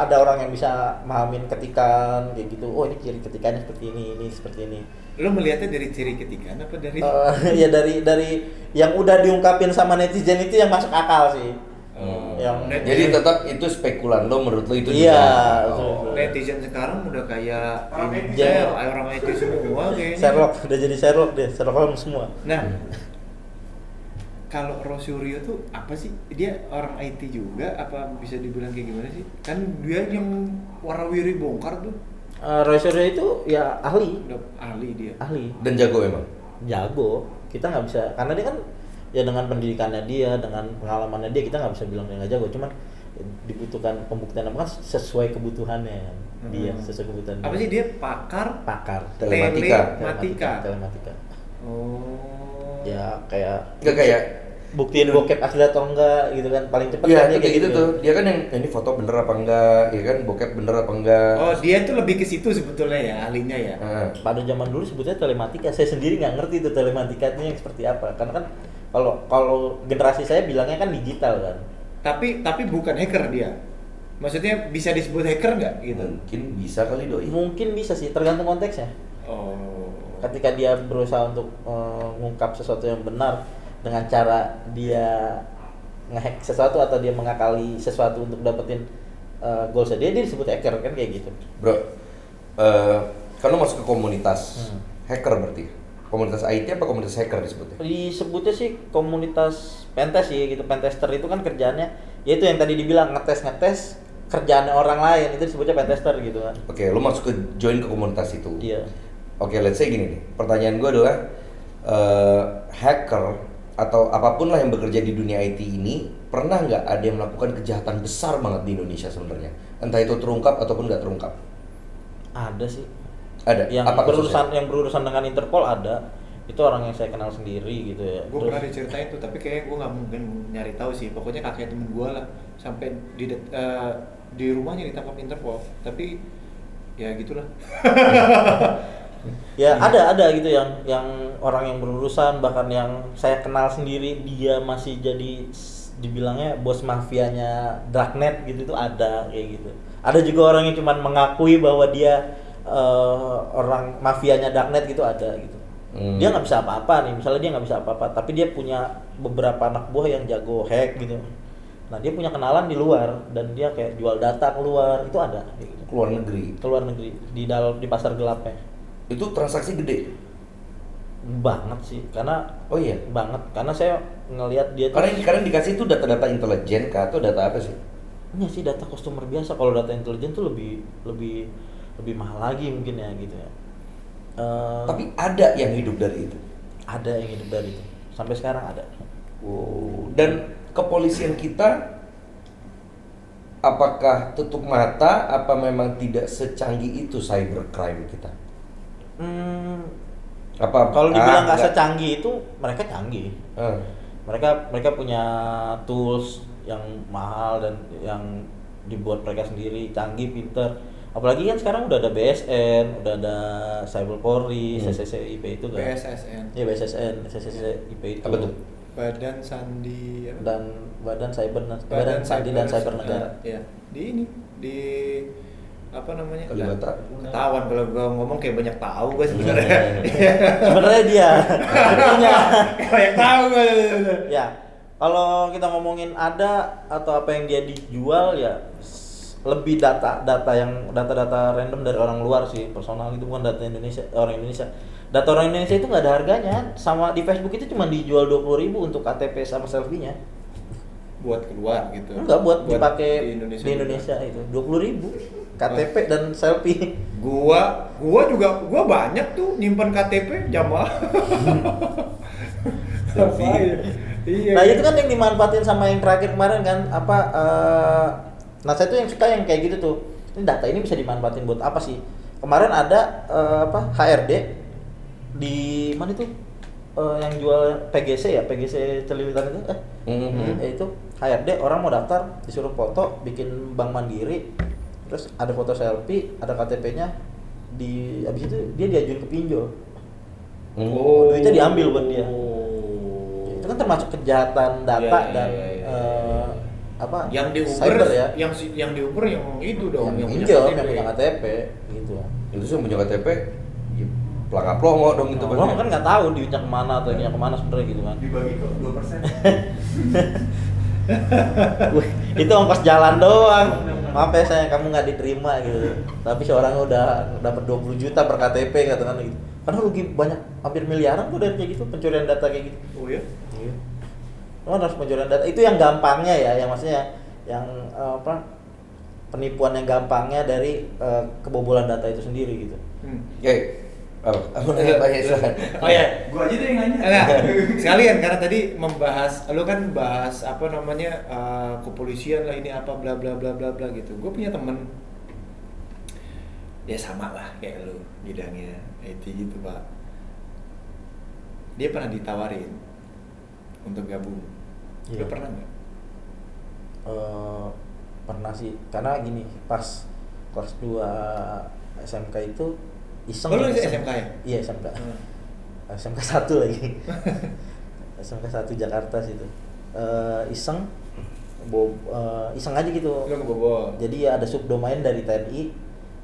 ada orang yang bisa mahamin ketikan kayak gitu. Oh ini ciri ketikannya seperti ini seperti ini. Lu melihatnya dari ciri ketikan apa dari? Ya dari yang udah diungkapin sama netizen itu yang masuk akal sih. Jadi tetap itu spekulan lo, menurut lo itu Iya, juga. betul. Netizen sekarang udah kayak Orang netizen. orang itu semua kayaknya. Sherlock udah jadi Sherlock deh, Sherlock Holmes semua. Nah, kalau Rosurio tuh apa sih? Dia orang IT juga apa bisa dibilang kayak gimana sih? Kan dia yang warawiri bongkar tuh. Roy Suryo itu ya ahli Udah ahli dia. Dan jago emang. jago. Kita nggak bisa karena dia kan ya dengan pendidikannya dia, dengan pengalamannya dia, kita nggak bisa bilang dia nggak jago. Cuman dibutuhkan pembuktian apa kan sesuai kebutuhannya kan. Dia sesuai kebutuhan. Apa sih dia pakar Telematika. Telematika. Oh. Ya kayak Enggak kayak buktiin bokep asli atau enggak gitu kan, paling cepat iya kan dia kayak gitu tuh. Dia kan yang ini foto bener apa enggak, ya kan bokep bener apa enggak. Oh, dia tuh lebih ke situ sebetulnya ya, ahlinya ya. Pada zaman dulu sebutnya telematika. Saya sendiri nggak ngerti itu telematika itu yang seperti apa. Karena kan kalau generasi saya bilangnya kan digital kan. Tapi bukan hacker dia. Maksudnya bisa disebut hacker nggak gitu? Mungkin bisa kali doi. Mungkin bisa sih, tergantung konteksnya. Oh. Ketika dia berusaha untuk mengungkap sesuatu yang benar dengan cara dia ngehack sesuatu atau dia mengakali sesuatu untuk dapetin goalsnya dia disebut hacker kan kayak gitu. Bro, kan lo masuk ke komunitas hacker berarti. Komunitas IT apa komunitas hacker disebutnya? Disebutnya sih komunitas pentest sih gitu. Pentester itu kan kerjaannya yaitu yang tadi dibilang ngetes kerjaannya orang lain, itu disebutnya pentester gitu kan. Oke, lu masuk ke join ke komunitas itu. Iya. Oke, let's say gini nih. Pertanyaan gue adalah hacker atau apapun lah yang bekerja di dunia IT ini pernah nggak ada yang melakukan kejahatan besar banget di Indonesia sebenarnya? Entah itu terungkap ataupun nggak terungkap. Ada sih. Ada. Yang Apa kasusnya? yang berurusan dengan Interpol ada. Itu orang yang saya kenal sendiri gitu ya. Gue pernah diceritain tuh, tapi kayaknya gue nggak mungkin nyari tahu sih. Pokoknya kakek temen gue lah sampai di rumahnya ditangkap Interpol. Tapi ya gitulah. Ya ada gitu yang orang yang berurusan, bahkan yang saya kenal sendiri dia masih jadi dibilangnya bos mafianya darknet gitu, itu ada kayak gitu. Ada juga orang yang cuman mengakui bahwa dia orang mafianya darknet gitu, ada gitu. Dia nggak bisa apa-apa nih, misalnya dia nggak bisa apa-apa, tapi dia punya beberapa anak buah yang jago hack gitu. Nah dia punya kenalan di luar dan dia kayak jual data keluar, itu ada gitu. Keluar negeri. Keluar negeri di pasar gelapnya. Itu transaksi gede. Banget sih, karena Oh iya. banget karena saya ngelihat dia tuh Karena dikasih itu data-data intelijen kah atau data apa sih? ini sih data customer biasa. Kalau data intelijen tuh lebih mahal lagi mungkin ya gitu ya. Tapi ada yang hidup dari itu. Ada yang hidup dari itu sampai sekarang ada. Wow. Dan kepolisian kita apakah tutup mata apa memang tidak secanggih itu cybercrime kita? Apa Kalau dibilang nggak nggak. secanggih itu, mereka canggih. Mereka punya tools yang mahal dan yang dibuat mereka sendiri, canggih, pinter. Apalagi kan sekarang udah ada BSN, udah ada Cyber Polri, CCCIP itu kan. BSSN. Ya BSSN, CCCIP itu. Apa tuh? Badan Sandi apa? Dan Badan Sandi dan Cyber Negara. Ya, di apa namanya? Kalibata. Ketahuan kalau gua ngomong kayak banyak tahu gue sebenarnya. Sebenarnya dia punya. Banyak tahu gue. Ya, kalau kita ngomongin ada atau apa yang dia dijual ya lebih data random dari orang luar sih, personal itu bukan data orang Indonesia. Data orang Indonesia itu nggak ada harganya, sama di Facebook itu cuma dijual 20.000 untuk KTP sama selfie-nya. Buat keluar gitu. Enggak, buat dipakai di di Indonesia itu 20.000 KTP dan selfie. Gua banyak tuh nyimpan KTP jamaah. Selfie. Iya. Nah, itu kan yang dimanfaatin sama yang terakhir kemarin kan nah saya tuh yang suka yang kayak gitu tuh. Ini data ini bisa dimanfaatin buat apa sih? Kemarin ada HRD di mana itu yang jual PGC ya, PGC Celilitan itu itu HRD orang mau daftar disuruh foto bikin Bank Mandiri, terus ada foto selfie, ada KTP-nya, habis itu dia diajuin ke pinjol. Duitnya diambil buat dia. Itu kan termasuk kejahatan data dan yang di Uber cyber ya, yang di Uber yang itu dong, yang punya pinjol, KTP. yang punya KTP gitu. Itu sih yang punya KTP pelangap pelongo dong gitu Nah, orang kan nggak tahu duitnya kemana atau ininya kemana sebenarnya gitu kan. Dibagi kok 2%. Wih, itu ongkos jalan doang. Maaf ya saya, kamu nggak diterima gitu. Tapi seorang udah dapat 20 juta per KTP katakan gitu. Karena rugi banyak, hampir miliaran tuh dari kayak gitu, pencurian data kayak gitu. Oh ya? Iya. Harus pencurian data. Itu yang gampangnya ya, yang maksudnya yang penipuan yang gampangnya dari kebobolan data itu sendiri gitu. Apa ya silakan. Oh ya, Gua aja deh yang nanya. enggak. Sekalian karena tadi membahas, lu kan bahas apa namanya kepolisian lah ini apa bla bla bla bla bla gitu. Gue punya temen, ya sama lah kayak lu bidangnya IT gitu pak. Dia pernah ditawarin untuk gabung. Lu Iya. pernah nggak? Pernah sih, karena gini pas kelas 2 SMK itu iseng. Oh, lu iseng. SMK ya? Iya SMK. SMK 1 lagi. SMK 1 Jakarta situ. Iseng iseng aja gitu. Lu kebobol. Jadi ada subdomain dari TNI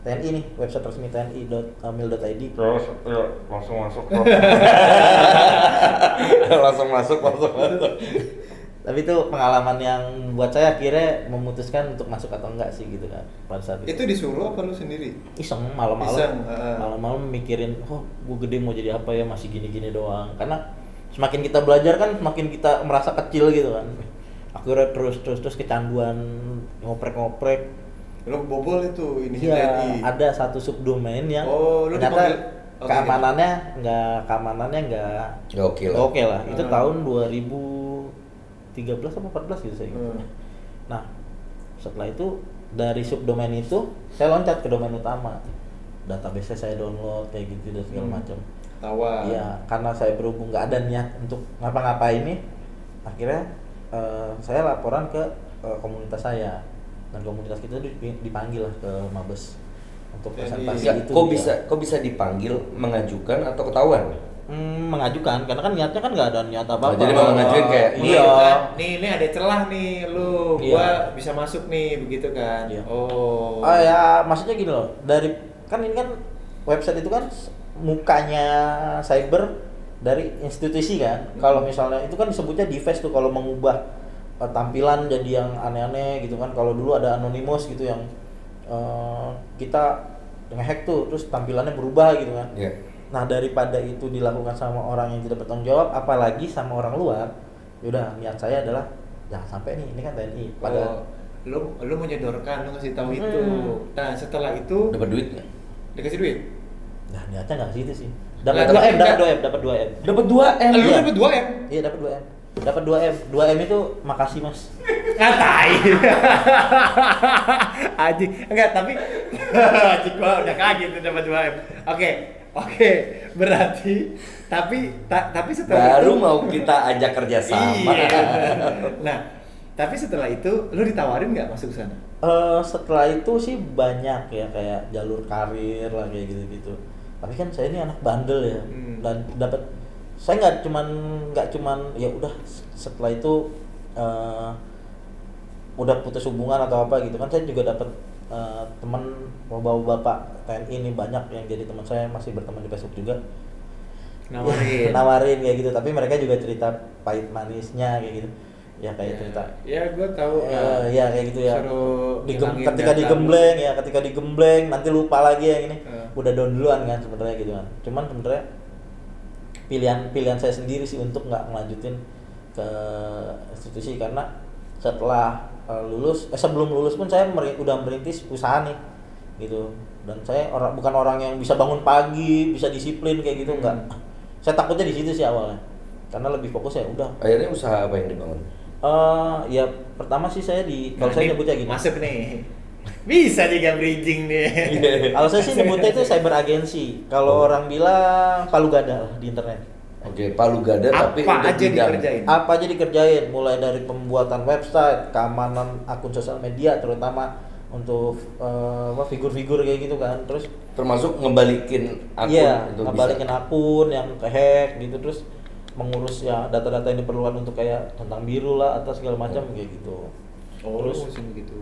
nih, website resmi tni.mil.id. Terus ya langsung masuk. langsung masuk. Tapi itu pengalaman yang buat saya akhirnya memutuskan untuk masuk atau enggak sih gitu kan pada saat itu. Itu disuruh apa lu sendiri? Iseng Iseng, malam-malam, heeh. malam-malam mikirin, oh gue gede mau jadi apa ya, masih gini-gini doang. Karena semakin kita belajar kan semakin kita merasa kecil gitu kan. Akhirnya terus kecanduan ngoprek-ngoprek. Lu bobol itu ini Iya, TNI. ada satu subdomain yang Oh, lu ternyata dipanggil- oke, keamanannya nggak Nggak oke lah. oke lah. Itu Hmm. tahun 2013 apa 14 gitu saya ingat. Hmm. Nah, setelah itu dari subdomain itu saya loncat ke domain utama. Database saya download kayak gitu dan segala macam. Tawa. Iya, karena saya berhubung nggak ada niat untuk ngapa-ngapain nih, akhirnya saya laporan ke komunitas saya, dan komunitas kita dipanggil lah ke Mabes untuk Jadi, presentasi Ya, itu. kok bisa dipanggil, mengajukan atau ketahuan? Mengajukan, karena kan niatnya kan nggak ada niat apa-apa. Oh, jadi mau ngajuin kayak, iya. Nih ada celah nih lu, Iya. gua bisa masuk nih begitu kan. Iya. Oh. Oh ya, maksudnya gini loh, dari kan ini kan website itu kan mukanya cyber dari institusi kan. Kalau misalnya itu kan disebutnya device tuh kalau mengubah tampilan jadi yang aneh-aneh gitu kan. Kalau dulu ada Anonymous gitu yang kita nge-hack tuh terus tampilannya berubah gitu kan. Iya. Nah, daripada itu dilakukan sama orang yang tidak bertanggung jawab, apalagi sama orang luar, yaudah niat saya adalah jangan sampai nih, ini kan TNI. Pada lu menyodorkan, lu ngasih tahu itu. Nah, setelah itu Dapat duit nggak? dikasih duit. nah niatnya nggak ke situ sih. Nah, Dapat 2M, tapi dapat 2M. Dapat 2 M. Lu Iya. dapat 2M. Iya, dapat 2M. Dapat 2M. 2M itu makasih, Mas. Ngatai. Anjing. Enggak, tapi anjing gua udah kaget tuh dapat 2M. Oke. Berarti tapi setelah Baru itu, mau kita ajak kerja sama. Iya. Nah, tapi setelah itu lu ditawarin nggak masuk sana? Setelah itu sih banyak ya kayak jalur karir lah kayak gitu-gitu. Tapi kan saya ini anak bandel ya, dan dapat saya nggak cuman ya udah setelah itu udah putus hubungan atau apa gitu kan, saya juga dapat teman bapak TNI ini banyak yang jadi teman saya, masih berteman di Facebook juga. Nawarin kayak gitu, tapi mereka juga cerita pahit manisnya kayak gitu. Ya kayak cerita. Ya, gua tahu. Ya kayak gitu ya. Suruh ngilangin Ketika data digembleng nanti lupa lagi yang ini. Eh. Udah down duluan kan sebenarnya gitu kan. Cuman sebenarnya pilihan saya sendiri sih untuk nggak melanjutin ke institusi, karena setelah lulus sebelum lulus pun saya udah merintis usaha nih gitu, dan saya bukan orang yang bisa bangun pagi, bisa disiplin kayak gitu, enggak. Saya takutnya di situ sih awalnya, karena lebih fokus ya udah. Akhirnya usaha apa yang dibangun? Ya pertama sih saya kalau saya nyebutnya gini. Masuk nih. Bisa juga bridging nih. Kalau saya sih nyebutnya itu cyber agency. Kalau orang bilang palu gada di internet. Oke, palu gada tapi Apa untuk aja bidang. dikerjain? Apa aja dikerjain, mulai dari pembuatan website, keamanan akun sosial media, terutama untuk figur-figur kayak gitu kan. Terus Termasuk ngebalikin akun iya, itu ngebalikin bisa. akun yang kehack gitu, terus mengurus ya data-data yang diperlukan untuk kayak tentang biru lah atau segala macam kayak gitu. Terus Terus gitu.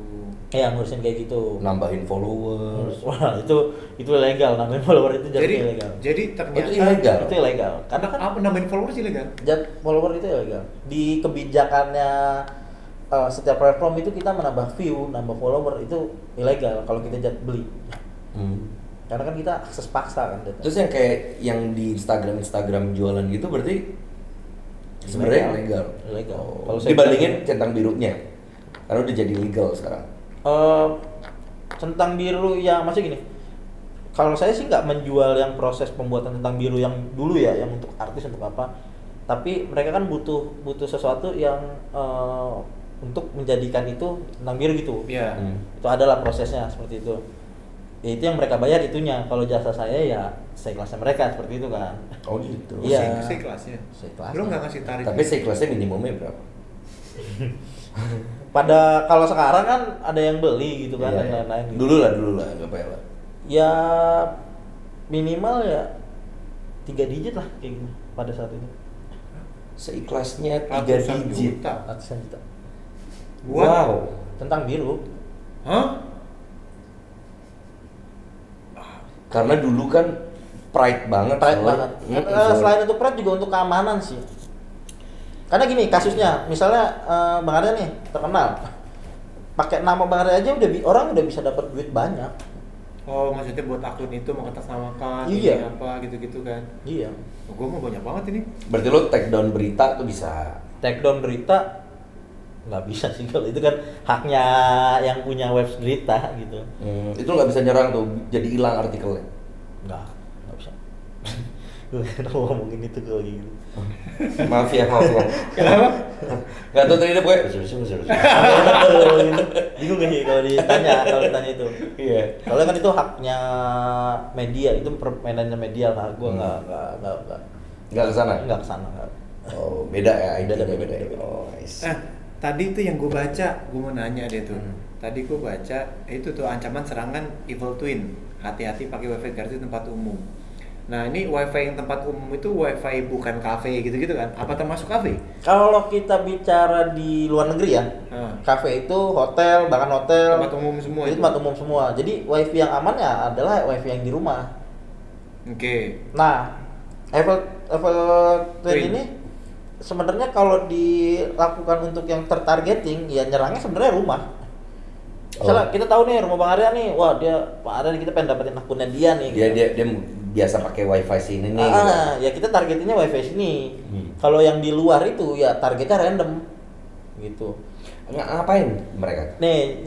ya ngurusin kayak gitu. Nambahin followers. Wah, itu ilegal, namanya follower itu jadi ilegal. Jadi ternyata Itu ilegal. Itu ilegal. Karena kan apa nambahin followers ilegal? follower itu ilegal. Di kebijakannya setiap platform itu kita menambah view, nambah follower itu ilegal kalau kita beli. Karena kan kita akses paksa kan data. Terus yang kayak yang di Instagram jualan gitu berarti sebenarnya ilegal. Ilegal. Oh, Kalau saya dibandingin centang birunya. Karena udah jadi legal sekarang. Centang biru yang masih gini. Kalau saya sih nggak menjual yang proses pembuatan centang biru yang dulu ya, yang untuk artis untuk apa. Tapi mereka kan butuh sesuatu yang untuk menjadikan itu centang biru gitu. Iya. Itu adalah prosesnya seperti itu. Ya itu yang mereka bayar itunya. Kalau jasa saya ya seikhlasnya mereka seperti itu kan. Oh gitu. Iya. Kelasnya. Seikhlasnya. Lu nggak ngasih tarif. Tapi kelasnya minimumnya berapa? Pada kalau sekarang kan ada yang beli gitu kan Iya, dan iya. lain-lain. Gitu. Dulu lah, nggak apa-apa lah. Ya minimal ya 3 digit lah kayak gitu pada saat itu. Seikhlasnya 3 Ratusan digit. juta. Ratusan juta. Wow. Tentang biru. Hah? Karena dulu kan pride banget. Pride soalnya. banget. Selain itu pride juga untuk keamanan sih. Karena gini kasusnya, misalnya Bang Arya nih terkenal, pakai nama Bang Arya aja orang udah bisa dapat duit banyak. Oh, maksudnya buat akun itu mengatasnamakan Iya. ini apa gitu-gitu kan. Iya. Oh, gue mau banyak banget ini. Berarti lo take down berita tuh bisa. Take down berita nggak bisa sih, kalau itu kan haknya yang punya web berita gitu. Itu nggak bisa nyerang tuh, jadi hilang artikelnya. Nggak bisa. Gue ngomongin itu kalau gitu. Maaf ya, maaf. Kenapa? Nggak tahu tadi gue. Bingung gak sih kalau ditanya itu. Iya. Soalnya kan itu haknya media, itu permainannya media lah. Gue nggak Nggak kesana. nggak kesana. Nggak. Oh, beda ya, Beda. beda. Oh, nice. Tadi itu yang gue baca, gue mau nanya deh tuh. Hmm. Tadi gue baca itu tuh ancaman serangan Evil Twin. Hati-hati pakai wifi gratis di tempat umum. Nah ini wifi yang tempat umum itu wifi bukan kafe gitu-gitu kan? Apa termasuk kafe? Kalau kita bicara di luar negeri ya, kafe itu hotel, bahkan hotel, Tempat umum semua itu itu? tempat umum semua. Jadi wifi yang aman ya adalah wifi yang di rumah. Oke. Nah, Evil Twin Twin. ini sebenarnya kalau dilakukan untuk yang tertargeting, ya nyerangnya sebenarnya rumah. Misalnya kita tahu nih rumah Bang Arya nih, wah Pak Arya nih, kita pengen dapetin akunnya dia nih. Dia biasa pakai wifi sini nih. Ya kita targetinnya wifi sini. Kalau yang di luar itu ya targetnya random, gitu. Ngapain mereka? Nih,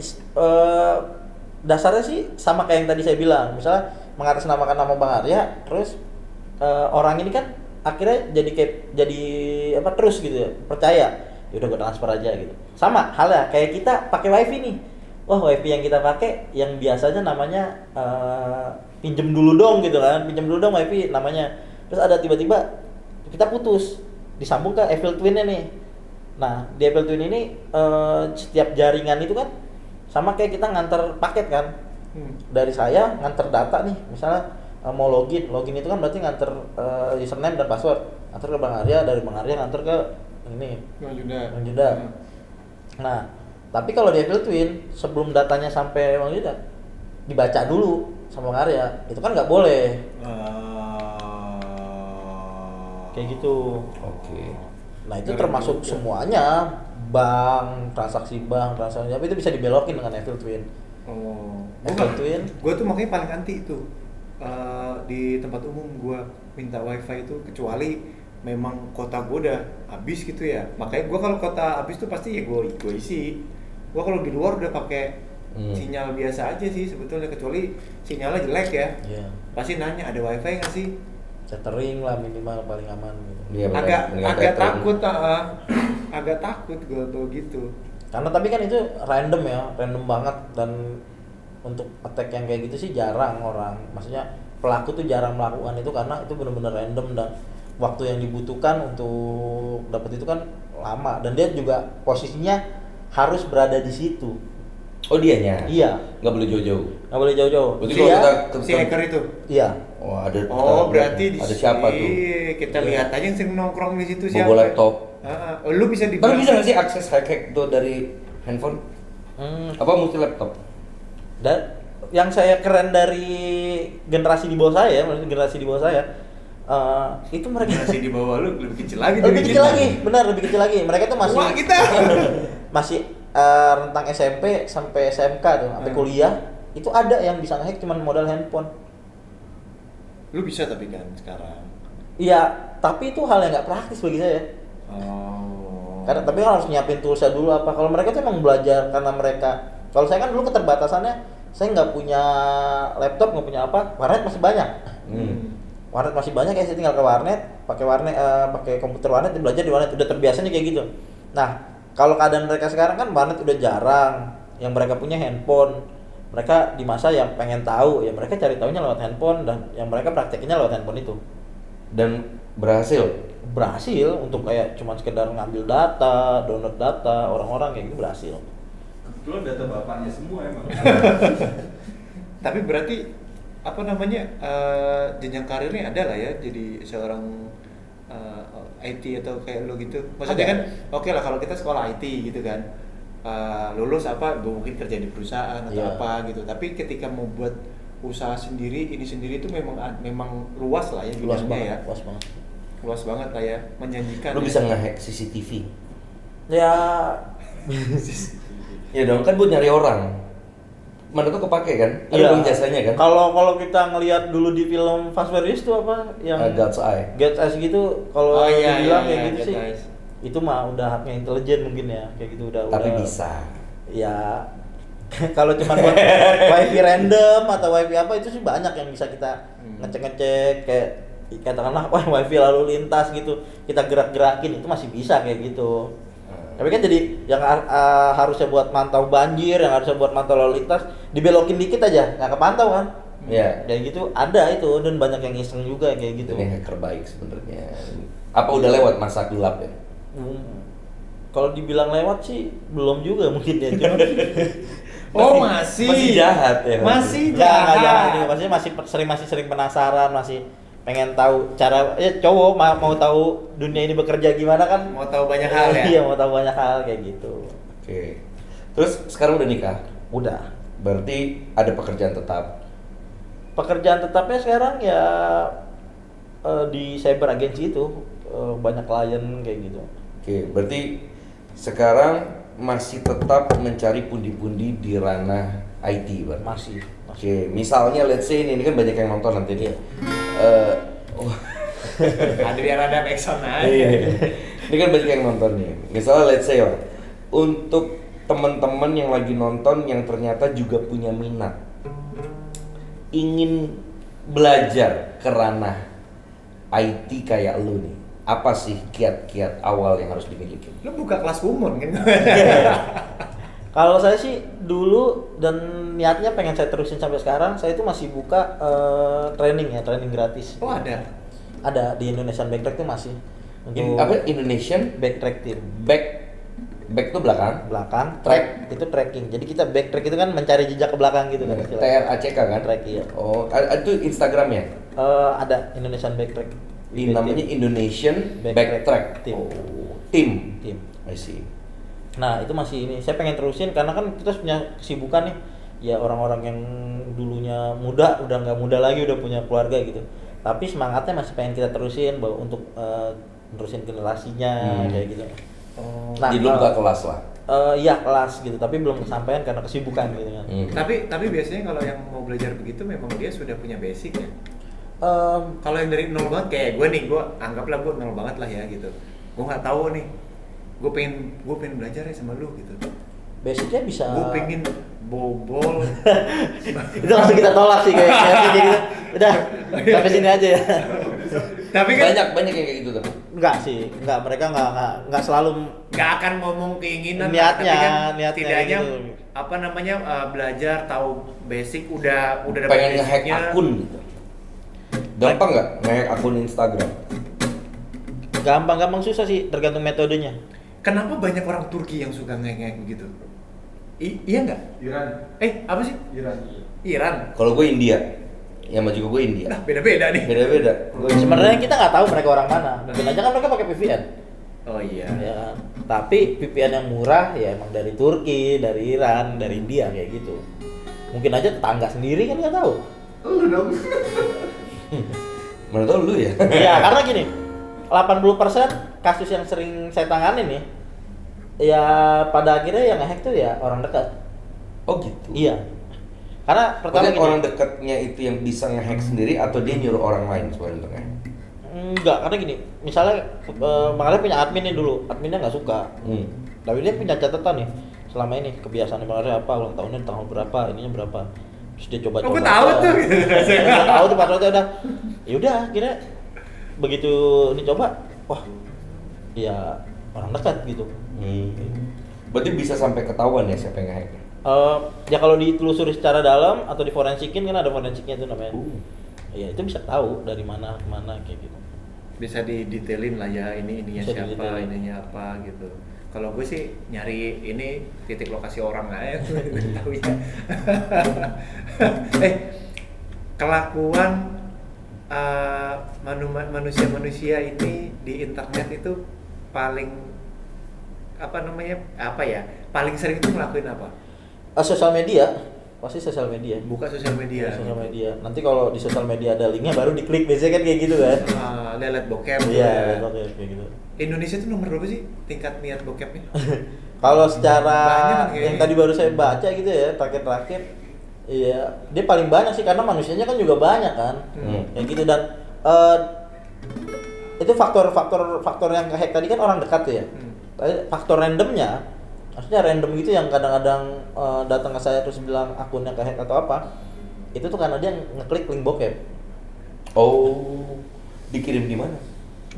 dasarnya sih sama kayak yang tadi saya bilang. Misalnya mengatasnamakan nama Bang Arya, terus orang ini kan akhirnya jadi apa terus gitu ya, percaya. Ya udah gue transfer aja gitu. Sama halnya kayak kita pakai wifi nih. Wah, wifi yang kita pakai yang biasanya namanya pinjem dulu dong gitu kan. Pinjem dulu dong wifi namanya. Terus ada tiba-tiba kita putus, disambung ke Evil Twin-nya nih. Nah, di Evil Twin ini setiap jaringan itu kan sama kayak kita nganter paket kan. Dari saya nganter data nih, misalnya mau login itu kan berarti nganter username dan password. Nganter ke Bang Arya, dari Bang Arya nganter ke ini Bang Juda. Nah, tapi kalau di Evil Twin sebelum datanya sampai Bang Juda dibaca dulu sama Bang Arya, itu kan nggak boleh. Kayak gitu. Oke. Nah, itu Ngeri termasuk juga. semuanya, transaksi apa itu bisa dibelokin dengan Evil Twin. Oh, Evil Twin. gue tuh makanya paling anti itu di tempat umum gue minta wifi itu, kecuali memang kota gue udah habis gitu ya. Makanya gue kalau kota habis tuh pasti ya gue isi. Gue kalau di luar udah pakai sinyal biasa aja sih sebetulnya, kecuali sinyalnya jelek ya. Iya. Pasti nanya ada wifi nggak sih? Tethering lah minimal paling aman gitu. Iya, agak mendingan agak tethering. takut, agak takut gue tuh gitu. Karena tapi kan itu random ya, random banget, dan untuk attack yang kayak gitu sih jarang orang. Maksudnya pelaku tuh jarang melakukan itu karena itu benar-benar random, dan waktu yang dibutuhkan untuk dapat itu kan lama, dan dia juga posisinya harus berada di situ. Oh, dianya? Iya, Nggak boleh jauh-jauh? nggak boleh jauh-jauh. Berarti Dia- kalau Si hacker itu. Iya. Oh, ada. Berarti ada siapa tuh? Kita Iya. lihat aja yang sering nongkrong di situ siapa. Bawa laptop. Lu bisa Tapi bisa nggak sih akses hack itu dari handphone? Apa mesti laptop? Dan yang saya keren dari generasi di bawah saya, maksudnya generasi di bawah saya, itu mereka Masih di bawah lu lebih kecil lagi. lebih dari kecil kita. lagi, benar lebih kecil lagi. Mereka tuh masih Wah, kita. masih rentang SMP sampai SMK tuh, sampai kuliah itu ada yang bisa ngehack cuman modal handphone. Lu bisa tapi kan sekarang. Iya, tapi itu hal yang nggak praktis bagi saya. Oh. Karena tapi kan harus nyiapin toolsnya dulu apa. Kalau mereka tuh emang belajar karena mereka. Kalau saya kan dulu keterbatasannya, saya nggak punya laptop, nggak punya apa. Warnet masih banyak. Warnet masih banyak, ya saya tinggal ke warnet, pakai komputer warnet, belajar di warnet, udah terbiasa nih kayak gitu. Nah, kalau keadaan mereka sekarang kan warnet udah jarang, yang mereka punya handphone. Mereka di masa yang pengen tahu, ya mereka cari tahunya lewat handphone, dan yang mereka praktekinnya lewat handphone itu. Dan berhasil? Berhasil untuk kayak cuma sekedar ngambil data, download data, orang-orang kayak gitu berhasil. Kebetulan data bapaknya semua emang. Tapi berarti apa namanya jenjang karirnya ada lah ya, jadi seorang IT atau kayak lo gitu. Maksudnya Ada. kan oke lah kalau kita sekolah IT gitu kan, lulus apa mungkin kerja di perusahaan atau Iya. apa gitu. Tapi ketika mau buat usaha sendiri, ini sendiri itu memang luas lah ya Luas bidangnya ya. banget, luas banget. luas banget lah ya, menjanjikan. Lu ya. bisa nge-hack CCTV. Ya Ya dong, kan buat nyari orang. Mana tuh kepake kan? Ada iya. dong jasanya kan? Kalau kita ngelihat dulu di film Fast Furious tuh apa yang God's Eye. Get Eyes gitu, kalau Oh, iya, dibilang iya, kayak iya, gitu Get sih. Eyes. Itu mah udah haknya intelijen mungkin ya, kayak gitu udah. Tapi bisa. Ya kalau cuma buat wifi random atau wifi apa itu sih banyak yang bisa kita ngecek-ngecek kayak katakanlah wifi lalu lintas gitu, kita gerak-gerakin itu masih bisa kayak gitu. Tapi kan jadi yang harusnya buat mantau banjir, yang harusnya buat mantau lalu lintas, dibelokin dikit aja, nggak kepantau kan? Iya. Kayak gitu ada itu dan banyak yang iseng juga kayak gitu. Ini hacker baik sebenarnya. Apa udah lewat masa gelap ya? Kalau dibilang lewat sih belum juga mungkin ya. Cuma Oh masih. Masih jahat ya. Masih nggak jahat jahat. juga, maksudnya masih sering penasaran, masih pengen tahu cara cowok mau tahu dunia ini bekerja gimana kan? Mau tahu banyak hal ya. Iya, mau tahu banyak hal kayak gitu. Oke. Terus sekarang udah nikah. Udah. Berarti ada pekerjaan tetap. Pekerjaan tetapnya sekarang ya di cyber agency itu banyak klien kayak gitu. Oke, berarti sekarang masih tetap mencari pundi-pundi di ranah IT, Bang. Masih. Oke, misalnya let's say ini kan banyak yang nonton nanti nih. Ada biar ada backsound aja. Ini kan banyak yang nonton nih. Misalnya let's say lah, untuk teman-teman yang lagi nonton yang ternyata juga punya minat, ingin belajar ke ranah IT kayak lu nih, apa sih kiat-kiat awal yang harus dimiliki? Lu buka kelas umum kan? Kalau saya sih dulu dan niatnya pengen saya terusin sampai sekarang, saya itu masih buka training gratis. Oh ada. Ada di Indonesian Backtrack itu masih. Apa Indonesian Backtrack team. back tuh belakang, Track itu tracking. Jadi kita backtrack itu kan mencari jejak ke belakang gitu kan istilahnya. TRACK kan? Track iya. Oh, itu Instagramnya? Ada Indonesian Backtrack. Ini namanya Indonesian Backtrack. Team. Oh, tim. I see. Nah itu masih ini, saya pengen terusin karena kan kita punya kesibukan nih. Ya orang-orang yang dulunya muda udah nggak muda lagi, udah punya keluarga gitu. Tapi semangatnya masih pengen kita terusin bahwa untuk terusin generasinya kayak gitu. Nah, Jadi lu buka kelas lah. Iya kelas gitu, tapi belum kesampaian karena kesibukan gitu kan. Tapi biasanya kalau yang mau belajar begitu memang dia sudah punya basic ya. Em, Kalau yang dari nol banget kayak gue nih, gue anggaplah gue nol banget lah ya gitu. Gue nggak tahu nih. Gue pengen belajar ya sama lu gitu. basicnya bisa. Gue pengen bobol. Itu langsung kita tolak sih kayak gitu. Udah, sampai sini aja ya. Tapi kan banyak yang kayak gitu tapi. Enggak, mereka enggak selalu nggak akan ngomong keinginan Niatnya, tapi kan niatnya setidaknya gitu. apa namanya belajar tahu basic udah dapat Pengen nge-hack basicnya. akun gitu. Gampang nggak nge-hack akun Instagram? gampang susah sih, tergantung metodenya. Kenapa banyak orang Turki yang suka nge-hack begitu? Iya nggak? Iran. Apa sih? Iran. Kalau gue India, ya maju gue India. Nah, beda-beda nih. Beda-beda. Sebenarnya kita nggak tahu mereka orang mana. Mungkin aja kan mereka pakai VPN. Oh iya. Ya kan? Tapi VPN yang murah ya emang dari Turki, dari Iran, dari India kayak gitu. Mungkin aja tetangga sendiri kan nggak tahu. Lu dong. Mana tau lu ya? Ya karena gini, 80% kasus yang sering saya tangani nih, ya pada akhirnya yang nge-hack tuh ya orang dekat. Oh gitu. Iya. Karena pertama Maksudnya gini, orang dekatnya itu yang bisa nge-hack sendiri atau dia nyuruh orang lain supaya untuk nge-hack? enggak, karena gini, misalnya makanya punya admin nih dulu, adminnya nggak suka. Tapi dia punya catatan nih, selama ini kebiasaan makanya apa, ulang tahunnya tahun berapa, ininya berapa. Terus dia coba-coba. Oh, gue tahu tuh. Gue tahu tuh passwordnya udah. Ya udah, akhirnya begitu ini coba, wah, ya orang dekat gitu. Berarti bisa sampai ketahuan ya siapa yang nge-hack? Ya kalau ditelusuri secara dalam atau diforensikin kan ada forensiknya itu namanya. Ya itu bisa tahu dari mana ke mana kayak gitu. Bisa didetailin lah ya, ininya Bisa siapa, didetailin. ininya apa gitu. Kalau gue sih nyari ini titik lokasi orang aja tahu ya. Kelakuan manusia ini di internet itu paling apa ya? Paling sering itu ngelakuin apa? Sosial media pasti sosial media. Buka sosial media. Sosial media. Nanti kalau di sosial media ada linknya baru diklik, biasanya kan kayak gitu kan. Lihat bokep. Iya, kayak gitu. Indonesia tuh nomor berapa sih tingkat niat bokepnya? Kalau secara Banyak kan yang kayaknya. tadi baru saya baca gitu ya, terakhir, iya dia paling banyak sih karena manusianya kan juga banyak kan, kayak gitu. Dan itu faktor yang kehack tadi kan orang dekat tuh ya. Faktor randomnya, maksudnya random gitu yang kadang-kadang datang ke saya terus bilang akunnya kehack atau apa, itu tuh karena dia ngeklik link bokep. Oh, dikirim di mana?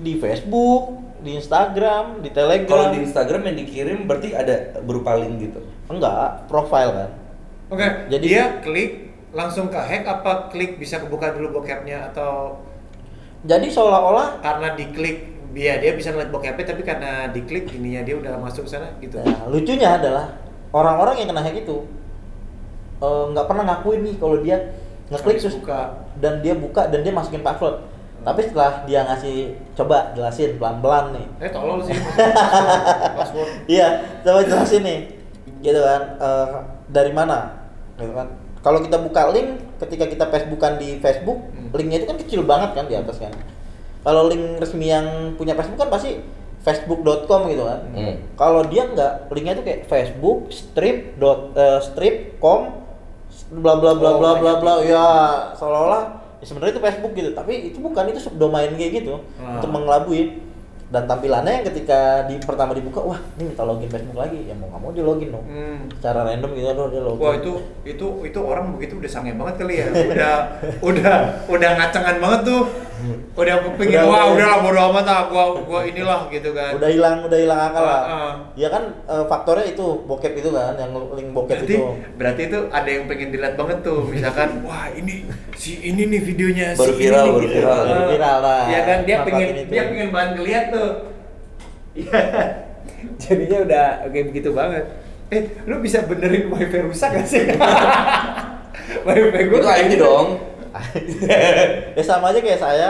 Di Facebook, di Instagram, di Telegram. Kalau di Instagram yang dikirim berarti ada berupa link gitu. Enggak, profile kan. Oke, Jadi- dia klik langsung ke hack apa klik bisa kebuka dulu bokepnya atau Jadi seolah-olah karena diklik dia bisa ngeliat bokepnya tapi karena diklik ininya dia udah masuk ke sana gitu. nah, lucunya adalah orang-orang yang kena hack itu nggak pernah ngakuin nih kalau dia ngeklik Habis terus buka. dan dia buka dan dia masukin password. Tapi setelah dia ngasih, coba jelasin pelan-pelan nih. Tolol sih password. Iya, coba jelasin nih, gitu kan, dari mana, gitu kan. Kalau kita buka link, ketika kita Facebookan di Facebook, linknya itu kan kecil banget kan di atas kan. Kalau link resmi yang punya Facebook kan pasti facebook.com gitu kan. Kalau dia nggak, linknya itu kayak Facebook strip.com bla bla bla bla bla bla, ya seolah-olah ya sebenarnya itu Facebook gitu, tapi itu bukan, itu subdomain kayak gitu untuk mengelabui. Dan tampilannya yang ketika pertama dibuka, wah ini minta login Facebook lagi, ya mau nggak mau dia login dong, secara random gitu loh dia login. Wah itu orang begitu udah sange banget kali ya, udah ngacengan banget tuh, udah kepingin udahlah bodo amat lah, gua inilah gitu kan. Udah hilang akal lah. Ya kan faktornya itu bokep itu kan, yang link bokep Berarti itu ada yang pengen dilihat banget tuh, misalkan wah ini nih videonya Baru si viral, ini nih. baru viral. Baru viral lah. Iya kan dia Manfaatin itu. pengen banget ngeliat tuh. Iya. Jadinya udah kayak begitu banget. Lu bisa benerin wifi rusak gak sih? Wifi gue Itu IT dong. Ya sama aja kayak saya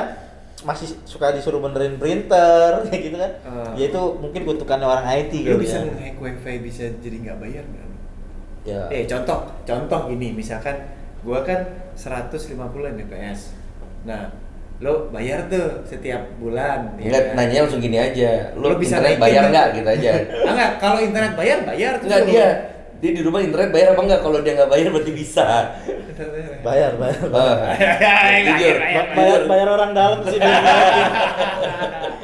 masih suka disuruh benerin printer kayak gitu kan. Ya itu mungkin kutukannya orang IT Lu gitu bisa ya. nge-hack wifi bisa jadi nggak bayar nggak? Ya. Contoh gini, misalkan gua kan 150 Mbps. Nah, lo bayar tuh setiap bulan. Enggak, nanya langsung gini aja. Lu Lu bisa internet naikin bayar kan? enggak gitu aja. Enggak, kalau internet bayar terus Enggak, lo- dia di rumah internet bayar apa enggak? Kalau dia enggak bayar berarti bisa. Bayar. Jujur. Bayar orang dalam sih biar dinaikin.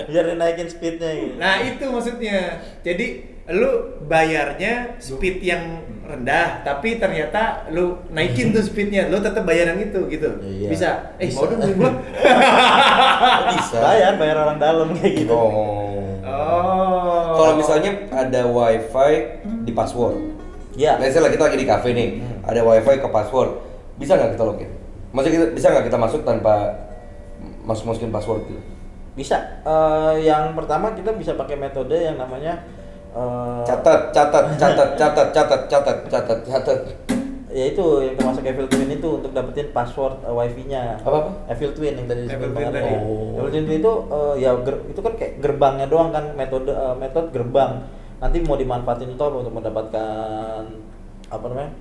Biar dinaikin speednya gitu. Nah, itu maksudnya. Jadi lu bayarnya speed yang rendah, tapi ternyata lu naikin tuh speednya, lu tetap bayar yang itu gitu. Iya. Bisa. Bisa. Mau dong gua. Bisa. Bayar orang dalam kayak gitu. Oh. Oh. Kalau misalnya ada wifi di password. Ya. Let's say lah kita lagi di cafe nih, ada wifi ke password. Bisa nggak kita login? Maksudnya bisa nggak kita masuk tanpa masukin password gitu? Bisa. Yang pertama kita bisa pakai metode yang namanya Catat. ya itu yang termasuk Evil Twin itu untuk dapetin password wifi-nya. Apa? Evil Twin yang tadi disebut Evil Twin banget. tadi. Evil Twin itu itu kan kayak gerbangnya doang kan, metode gerbang. Nanti mau dimanfaatin itu apa untuk mendapatkan apa namanya?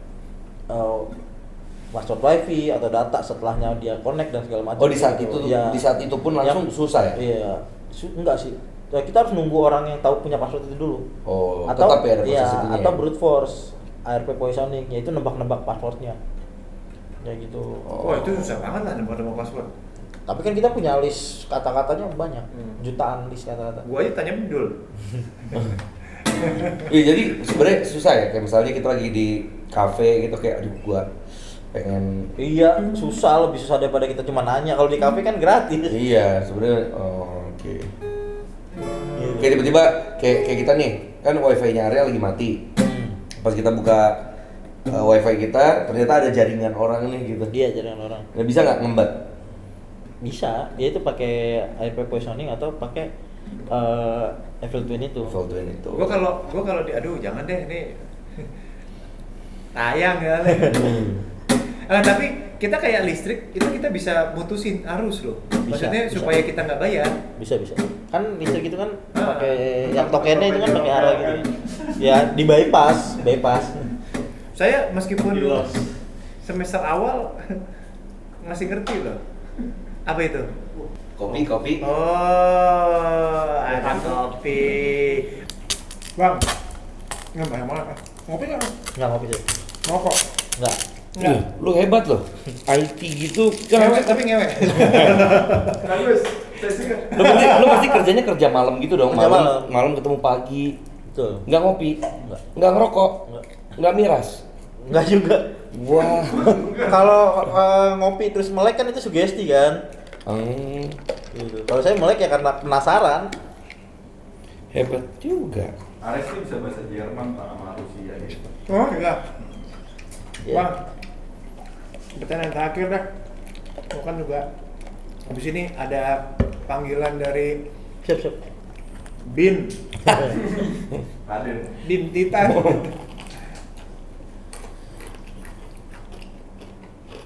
Password wifi atau data setelahnya dia connect dan segala macam. Oh, di saat itu Ya. di saat itu pun langsung susah ya? Iya. Enggak sih. Ya, kita harus nunggu orang yang tahu punya password itu dulu. Oh, Atau tetap ya ada proses itunya atau ya? brute force, ARP poisoning, yaitu nebak-nebak passwordnya. Ya gitu. Oh, itu susah banget lah nembak password. Tapi kan kita punya list kata-katanya banyak, jutaan list kata-kata. Gua aja tanya Bedul. Iya, jadi sebenarnya susah ya, kayak misalnya kita lagi di cafe gitu kayak aduh gua pengen Iya, susah, lebih susah daripada kita cuma nanya. Kalau di kafe kan gratis. iya sebenarnya oke. Gitu. Kayak tiba-tiba kayak kita nih kan wifi-nya area lagi mati. Pas kita buka wifi kita ternyata ada jaringan orang nih gitu. Dia jaringan orang. Nggak bisa nggak ngembat? Bisa, dia itu pakai ARP poisoning atau pakai Evil Twin itu. Default twin itu. Gua kalau aduh jangan deh ini. Tayang ya. Tapi kita kayak listrik itu kita bisa mutusin arus loh. Maksudnya Bisa. supaya kita nggak bayar. Bisa. Kan listrik itu kan pakai yang tokennya itu kan pakai arah gitu. Ya, di bypass. Saya meskipun semester awal masih ngerti loh. Apa itu? Kopi. Oh, ada kopi. Bang, nggak banyak banget. Ngopi nggak? Nggak ngopi sih. Ngokok? Nggak. Nggak. Lu hebat loh. IT gitu. Ngewek tapi ngewek. Bagus, saya suka. Lu pasti kerjanya kerja malam gitu dong. Kerja malam. Malam ketemu pagi. Betul. Nggak ngopi. Nggak. Nggak ngerokok. Nggak. Nggak miras. Nggak juga. Wah. Kalau ngopi terus melek kan itu sugesti kan. Gitu. Kalau saya melek ya karena penasaran. Hebat juga. Ares tuh bisa bahasa Jerman sama Rusia gitu. Oh enggak. Ya. Bang, pertanyaan terakhir dah. Gua kan juga habis ini ada panggilan dari Siap. Bin Raden. Titan.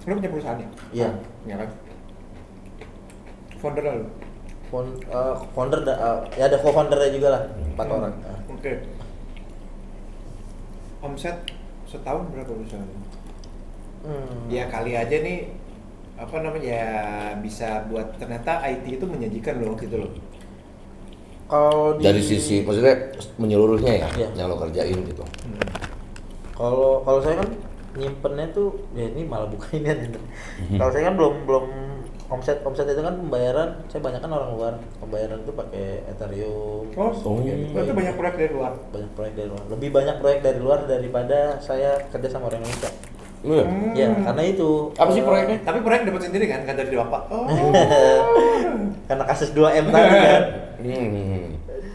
Lu punya perusahaan ya? Iya. Iya kan? Founder lu? Founder ya ada co-foundernya juga lah, 4 orang. Oke. Omset setahun berapa perusahaan? Ya kali aja nih apa namanya ya bisa buat ternyata IT itu menjanjikan loh gitu loh. Kalau Dari sisi maksudnya menyeluruhnya ya, Iya. yang lo kerjain gitu. Kalau saya kan nyimpennya tuh ya ini malah buka ini kan. Kalau saya kan belum omset itu kan pembayaran saya banyak kan orang luar, pembayaran itu pakai Ethereum. Oh, Oh. itu banyak proyek dari luar. Banyak proyek dari luar, lebih banyak proyek dari luar daripada saya kerja sama orang Indonesia. Iya. Ya karena itu Apa sih proyeknya? Tapi proyek dapat sendiri kan dari bapak. Oh. karena kasus 2M tadi kan.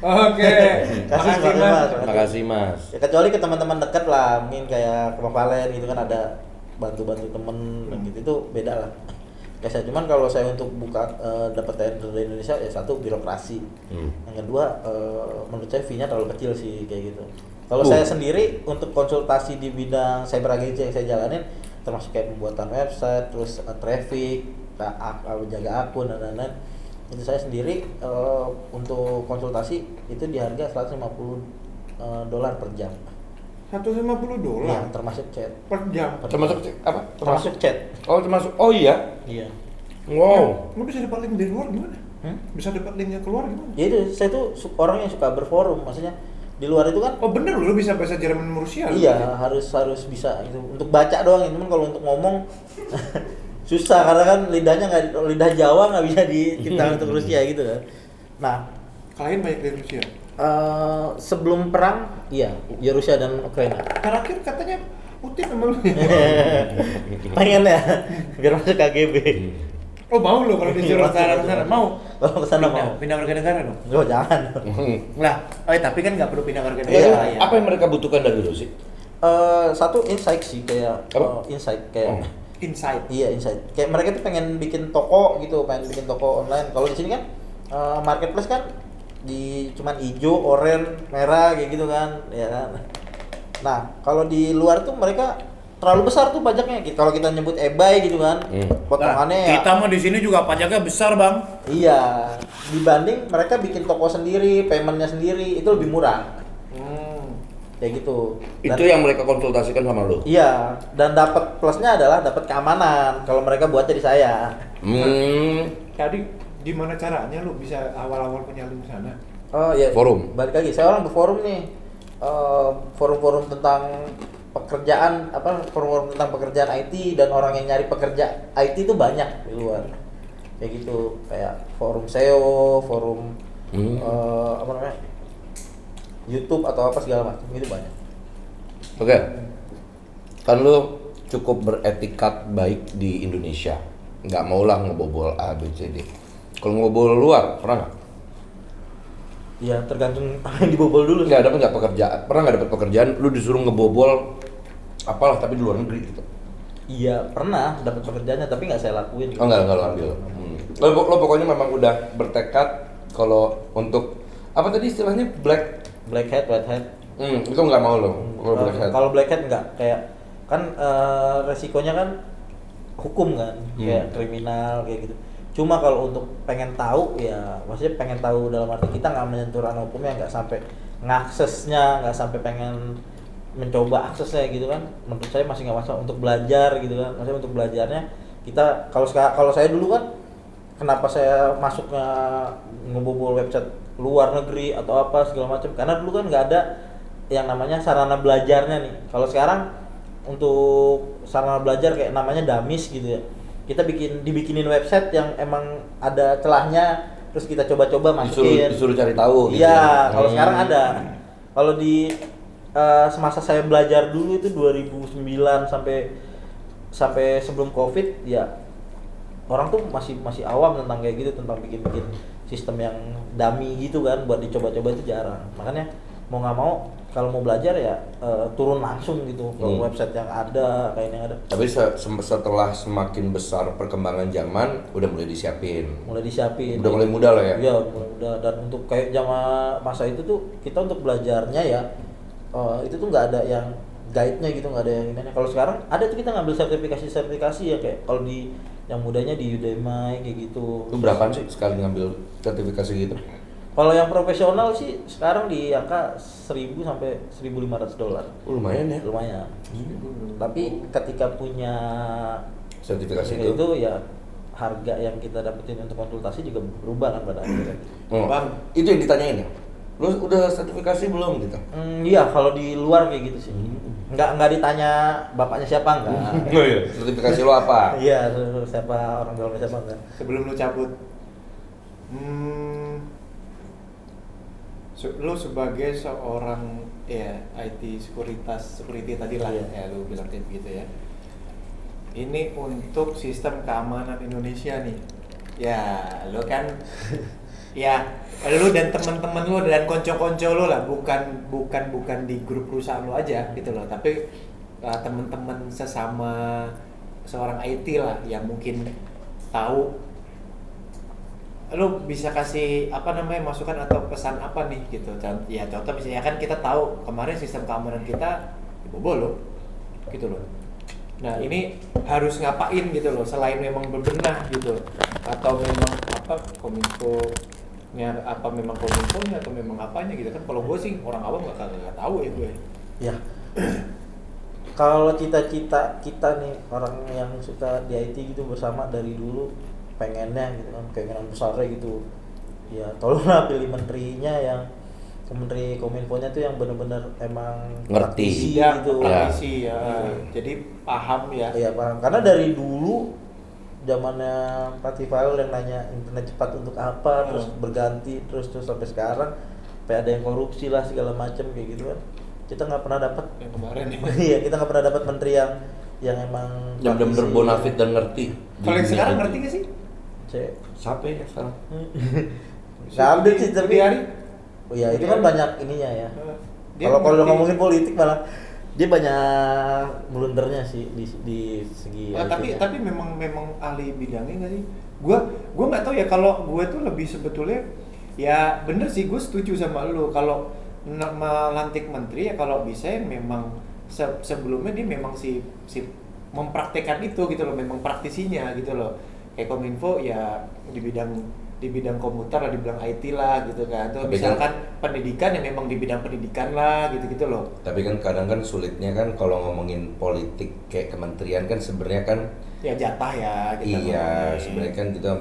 Oke. Kasus Makasih, Mas. Makasih Mas. Ya kecuali ke teman-teman dekat lah, mungkin kayak ke Pak Valen gitu kan ada bantu-bantu temen gitu itu beda lah. Kayak saya cuman kalau saya untuk buka dapat tender dari Indonesia ya satu birokrasi. Yang kedua menurut saya fee-nya terlalu kecil sih kayak gitu. Kalau saya sendiri untuk konsultasi di bidang cyber agency yang saya jalanin termasuk kayak pembuatan website, terus traffic, jaga akun dan lain-lain. Itu saya sendiri untuk konsultasi itu di harga $150 per jam. $150 Iya, termasuk chat. per jam. Termasuk apa? Termasuk chat. Oh, termasuk. Oh iya. Iya. Wow. Lu bisa dapat link dari luar gimana? Bisa dapat linknya keluar gimana? Ya itu saya tuh orang yang suka berforum, maksudnya di luar itu kan Oh bener lu bisa bahasa Jerman Rusia? iya harus bisa itu untuk baca doang ya, cuman kalau untuk ngomong susah karena kan lidah Jawa nggak bisa kita untuk Rusia gitu kan. Nah Kalian banyak dari Rusia. sebelum perang iya ya Rusia dan Ukraina. Terakhir katanya Putin sama lu. Pengen ya biar masuk KGB. Oh mau lo kalau disuruh ke sana mau? Kalau kesana mau. Pindah warga negara dong? Oh jangan. Lah, tapi kan nggak perlu pindah warga Iya, negara. iya. Apa yang mereka butuhkan dari lu sih? Satu insight sih kayak Apa? insight kayak Inside. iya insight. Kayak mereka tuh pengen bikin toko gitu, pengen bikin toko online. Kalau di sini kan marketplace kan cuman hijau, oranye, merah kayak gitu kan, ya kan. Nah, kalau di luar tuh mereka terlalu besar tuh pajaknya. Kalau kita nyebut eBay gitu kan, potongannya ya. Kita mah di sini juga pajaknya besar, Bang. Iya, dibanding mereka bikin toko sendiri, paymentnya sendiri, itu lebih murah. Kayak gitu. Itu yang mereka konsultasikan sama lu. Iya, dan dapat plusnya adalah dapat keamanan kalau mereka buatnya di saya. Tadi gimana caranya lu bisa awal-awal punya link sana? Oh iya. Forum. Balik lagi, saya orang berforum nih. Forum-forum tentang pekerjaan forum-forum tentang pekerjaan IT dan orang yang nyari pekerja IT itu banyak di luar. Kayak gitu, kayak forum SEO, forum YouTube atau apa segala macam itu banyak. Oke. Kan lu cukup beretikat baik di Indonesia. Nggak maulah ngebobol A, B, C, D. Kalau ngebobol luar, pernah nggak? Iya, tergantung apa yang dibobol dulu. Nggak dapat nggak pekerjaan? Pernah nggak dapat pekerjaan? Lu disuruh ngebobol apalah tapi di luar negeri gitu? Iya, pernah dapat pekerjaannya tapi nggak saya lakuin. Oh nggak lo ambil. Lo pokoknya memang udah bertekad kalau untuk apa tadi istilahnya black Black hat, white hat. itu nggak mau lo. Kalau black hat. Kalau black hat nggak, kayak kan resikonya kan hukum kan, kayak kriminal kayak gitu. Cuma kalau untuk pengen tahu ya, maksudnya pengen tahu dalam arti kita nggak menyentuh ranah hukumnya, nggak sampai ngaksesnya, nggak sampai pengen mencoba aksesnya gitu kan, menurut saya masih nggak masalah untuk belajar gitu kan. Maksudnya untuk belajarnya kita kalau saya dulu kan, kenapa saya masuknya ngebobol website luar negeri atau apa segala macam, karena dulu kan nggak ada yang namanya sarana belajarnya nih. Kalau sekarang untuk sarana belajar kayak namanya Damis gitu ya, kita dibikinin website yang emang ada celahnya, terus kita coba-coba masukin, disuruh cari tahu gitu iya. ya. Kalau sekarang ada. Kalau di semasa saya belajar dulu itu 2009 sampai sebelum Covid ya, orang tuh masih awam tentang kayak gitu, tentang bikin sistem yang dummy gitu kan, buat dicoba-coba itu jarang. Makanya mau nggak mau kalau mau belajar ya turun langsung gitu ke website yang ada, kayak yang ada. Tapi setelah semakin besar perkembangan zaman, udah mulai disiapin. Udah mulai mudah lah ya. Iya, mulai mudah. Dan untuk kayak zaman masa itu tuh kita untuk belajarnya ya itu tuh nggak ada yang guide-nya gitu, nggak ada yang ini. Kalau sekarang ada tuh, kita ngambil sertifikasi ya, kayak kalau di yang mudanya di Udemy kayak gitu. Itu berapaan sih sekali ngambil sertifikasi gitu? Kalau yang profesional sih sekarang di angka 1.000 sampai $1.500. Lumayan ya. Lumayan. Tapi ketika punya Sertifikasi itu itu. ya harga yang kita dapetin untuk konsultasi juga berubah kan pada akhirnya. Bang, itu yang ditanyain ya? Lu udah sertifikasi belum gitu? Iya, kalau di luar kayak gitu sih. Nggak ditanya bapaknya siapa, enggak. Oh iya. Sertifikasi lo apa? Iya, siapa orang dalamnya siapa enggak. Sebelum lu cabut, lu sebagai seorang ya IT security tadi lah, ya lu bilang kayak begitu ya. Ini untuk sistem keamanan Indonesia nih. Ya, lu kan ya lu dan teman-teman lu dan konco-konco lu lah, bukan di grup perusahaan lu aja gitu loh, tapi teman-teman sesama seorang IT lah yang mungkin tahu. Lu bisa kasih masukan atau pesan apa nih gitu. Ya contoh misalnya kan kita tahu kemarin sistem keamanan kita dibobol loh gitu loh. Nah ini harus ngapain gitu loh, selain memang berbenah gitu, atau memang kominfonya atau memang apanya gitu kan. Kalau gue sih orang awam nggak tahu ya gue. Ya. Kalau cita-cita kita nih orang yang suka di IT gitu bersama dari dulu, pengennya gitu kan, keinginan besarnya gitu ya, tolonglah pilih menterinya yang menteri kominfonya tuh yang benar-benar emang ngerti gitu, praktisi ya. Jadi paham ya. Iya paham, karena dari dulu zamannya Pak Tifal yang nanya internet cepat untuk apa, terus berganti terus sampai sekarang, sampai ada yang korupsi lah segala macam kayak gitu kan, kita nggak pernah dapat yang kemarin ya. Iya, kita nggak pernah dapat menteri yang emang yang benar-benar bonafit dan ngerti. Kalau yang sekarang ngerti gak sih? Siapa ya sekarang? Nggak update sih tapi hari. Oh ya itu kan banyak ininya ya. Dia Kalau ngerti. ngomongin politik malah dia banyak blundernya sih di segi. Tapi memang ahli bidangnya nggak sih? Gua nggak tahu ya, kalau gue tuh lebih sebetulnya ya bener sih, gue setuju sama lu kalau melantik menteri ya kalau bisa ya memang sebelumnya dia memang si mempraktekkan itu gitu loh, memang praktisinya gitu loh. Kayak Kominfo ya di bidang komputer lah, di bidang IT lah gitu kan. Atau misalkan pendidikan ya memang di bidang pendidikan lah gitu-gitu loh. Tapi kan kadang kan sulitnya kan kalau ngomongin politik kayak kementerian kan sebenarnya kan Ya jatah ya kita iya, sebenarnya kan kita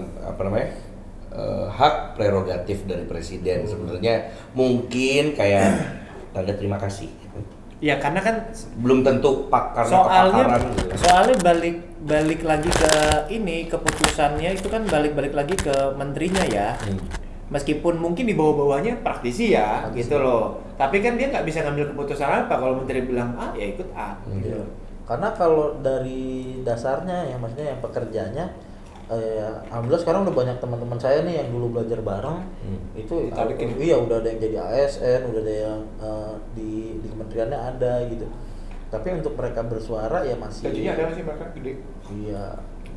hak prerogatif dari presiden. Sebenarnya mungkin kayak tanda terima kasih. Ya karena kan Belum tentu pakar soalnya gitu. balik lagi ke ini, keputusannya itu kan balik lagi ke menterinya ya. Meskipun mungkin di bawah-bawahnya praktisi ya gitu loh, tapi kan dia nggak bisa ngambil keputusan apa kalau menteri bilang A ya ikut A gitu. Karena kalau dari dasarnya yang maksudnya yang pekerjanya alhamdulillah sekarang udah banyak teman-teman saya nih yang dulu belajar bareng itu iya udah ada yang jadi ASN, udah ada yang di kementeriannya ada gitu. Tapi untuk mereka bersuara ya masih Gajinya ada nggak sih mereka gede? Iya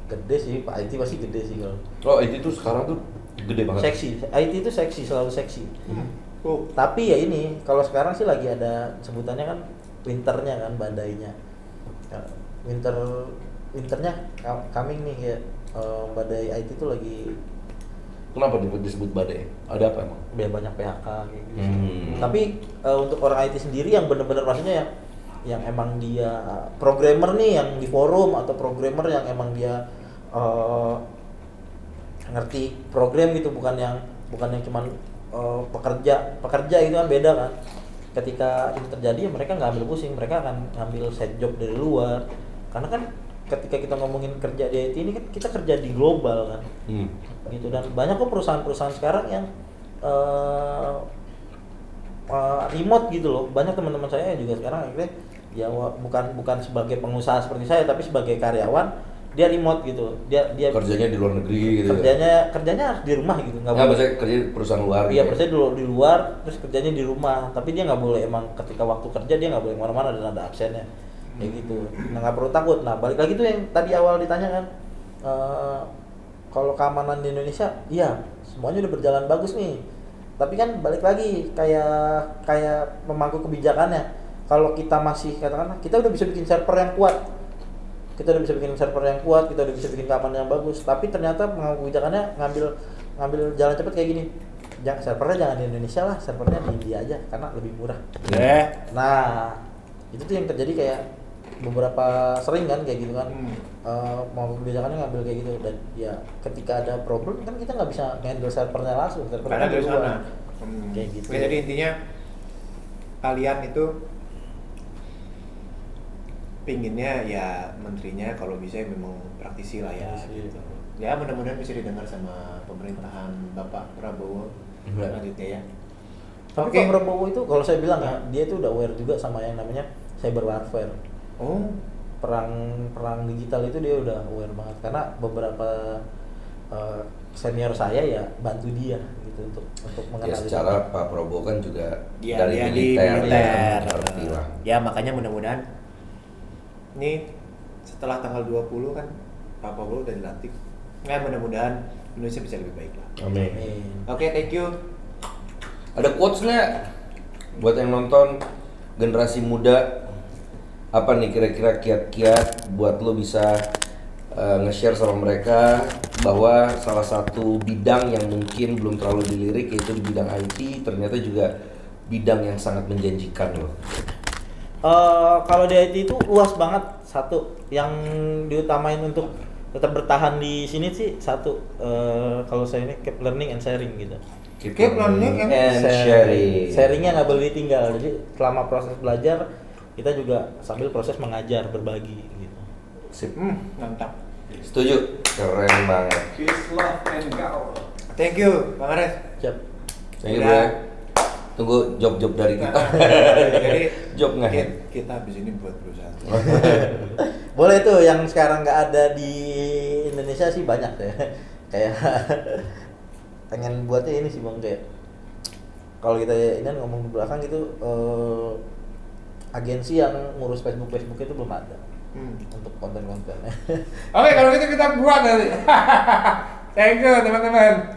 gede sih, Pak IT pasti gede sih kalau. Oh, IT tuh sekarang tuh gede banget. Seksi, IT itu seksi, selalu seksi. Oh. Tapi ya ini kalau sekarang sih lagi ada sebutannya kan winternya kan, badainya. Winternya coming nih kayak badai IT itu lagi. Kenapa disebut badai? Ada apa emang? Biar banyak PHK kayak gitu. Tapi untuk orang IT sendiri yang benar-benar maksudnya yang yang emang dia programmer nih yang di forum atau programmer yang emang dia ngerti program gitu, bukan yang cuman pekerja itu kan beda kan. Ketika itu terjadi ya mereka nggak ambil pusing, mereka akan ngambil side job dari luar, karena kan ketika kita ngomongin kerja di IT ini kan kita kerja di global kan. Gitu, dan banyak kok perusahaan-perusahaan sekarang yang remote gitu loh. Banyak teman-teman saya juga sekarang akhirnya ya bukan sebagai pengusaha seperti saya, tapi sebagai karyawan dia remote gitu. Dia Kerjanya di luar negeri gitu. Kerjanya harus di rumah gitu, nggak boleh. Maksudnya kerja di perusahaan luar. Iya, maksudnya dulu di luar, terus kerjanya di rumah. Tapi dia nggak boleh, emang ketika waktu kerja dia nggak boleh kemana-mana dan ada absennya. Kayak gitu. Nah, nggak perlu takut. Nah, balik lagi tuh yang tadi awal ditanya kan, kalau keamanan di Indonesia, iya semuanya udah berjalan bagus nih. Tapi kan balik lagi kayak pemangku kebijakannya. Kalau kita masih katakanlah kita udah bisa bikin server yang kuat, kita udah bisa bikin keamanan yang bagus, tapi ternyata pemangku kebijakannya ngambil jalan cepat kayak gini. Servernya jangan di Indonesia lah, servernya di India aja karena lebih murah. Nah, itu tuh yang terjadi kayak beberapa sering kan kayak gitu kan. Mau kebijakannya ngambil kayak gitu, dan ya ketika ada problem kan kita nggak bisa handle servernya langsung, servernya dari sana. Kayak gitu. Oke, jadi intinya kalian itu pinginnya ya menterinya kalau bisa memang praktisi lah ya. Praktisi. Gitu. Ya mudah-mudahan bisa didengar sama pemerintahan Bapak Prabowo selanjutnya ya. Tapi Pak Prabowo itu kalau saya bilang ya, dia itu udah aware juga sama yang namanya cyber warfare. Oh, Perang digital itu dia udah aware banget, karena beberapa senior saya ya bantu dia gitu untuk mengenal. Ya secara Pak Prabowo kan juga dia dari di militer. ngerti lah. Ya makanya mudah-mudahan nih setelah tanggal 20 kan Pak Prabowo udah dilantik. Ya mudah-mudahan Indonesia bisa lebih baik lah. Amin. Oke, thank you. Ada quotes nggak buat yang nonton generasi muda? Apa nih kira-kira kiat-kiat buat lo bisa nge-share sama mereka bahwa salah satu bidang yang mungkin belum terlalu dilirik yaitu di bidang IT ternyata juga bidang yang sangat menjanjikan loh. Kalau di IT itu luas banget. Satu yang diutamain untuk tetap bertahan di sini sih satu, kalau saya ini keep learning and sharing gitu. Keep learning and sharing. Sharingnya nggak boleh ditinggal. Jadi selama proses belajar kita juga sambil proses mengajar, berbagi gitu. Sip. Mantap. Setuju. Keren banget. Peace, love, and go. Thank you, Bang Ares. Siap. Thank you, bro. Tunggu job-job dari kita. Jadi Job nggak? kita habis ini buat perusahaan. Boleh tuh, yang sekarang nggak ada di Indonesia sih banyak ya. Kayak pengen buatnya ini sih Bang, kayak kalau kita ini ngomong di belakang gitu, agensi yang ngurus Facebook itu belum ada untuk konten-kontennya. Oke, kalau gitu kita buat nanti. Thank you teman-teman.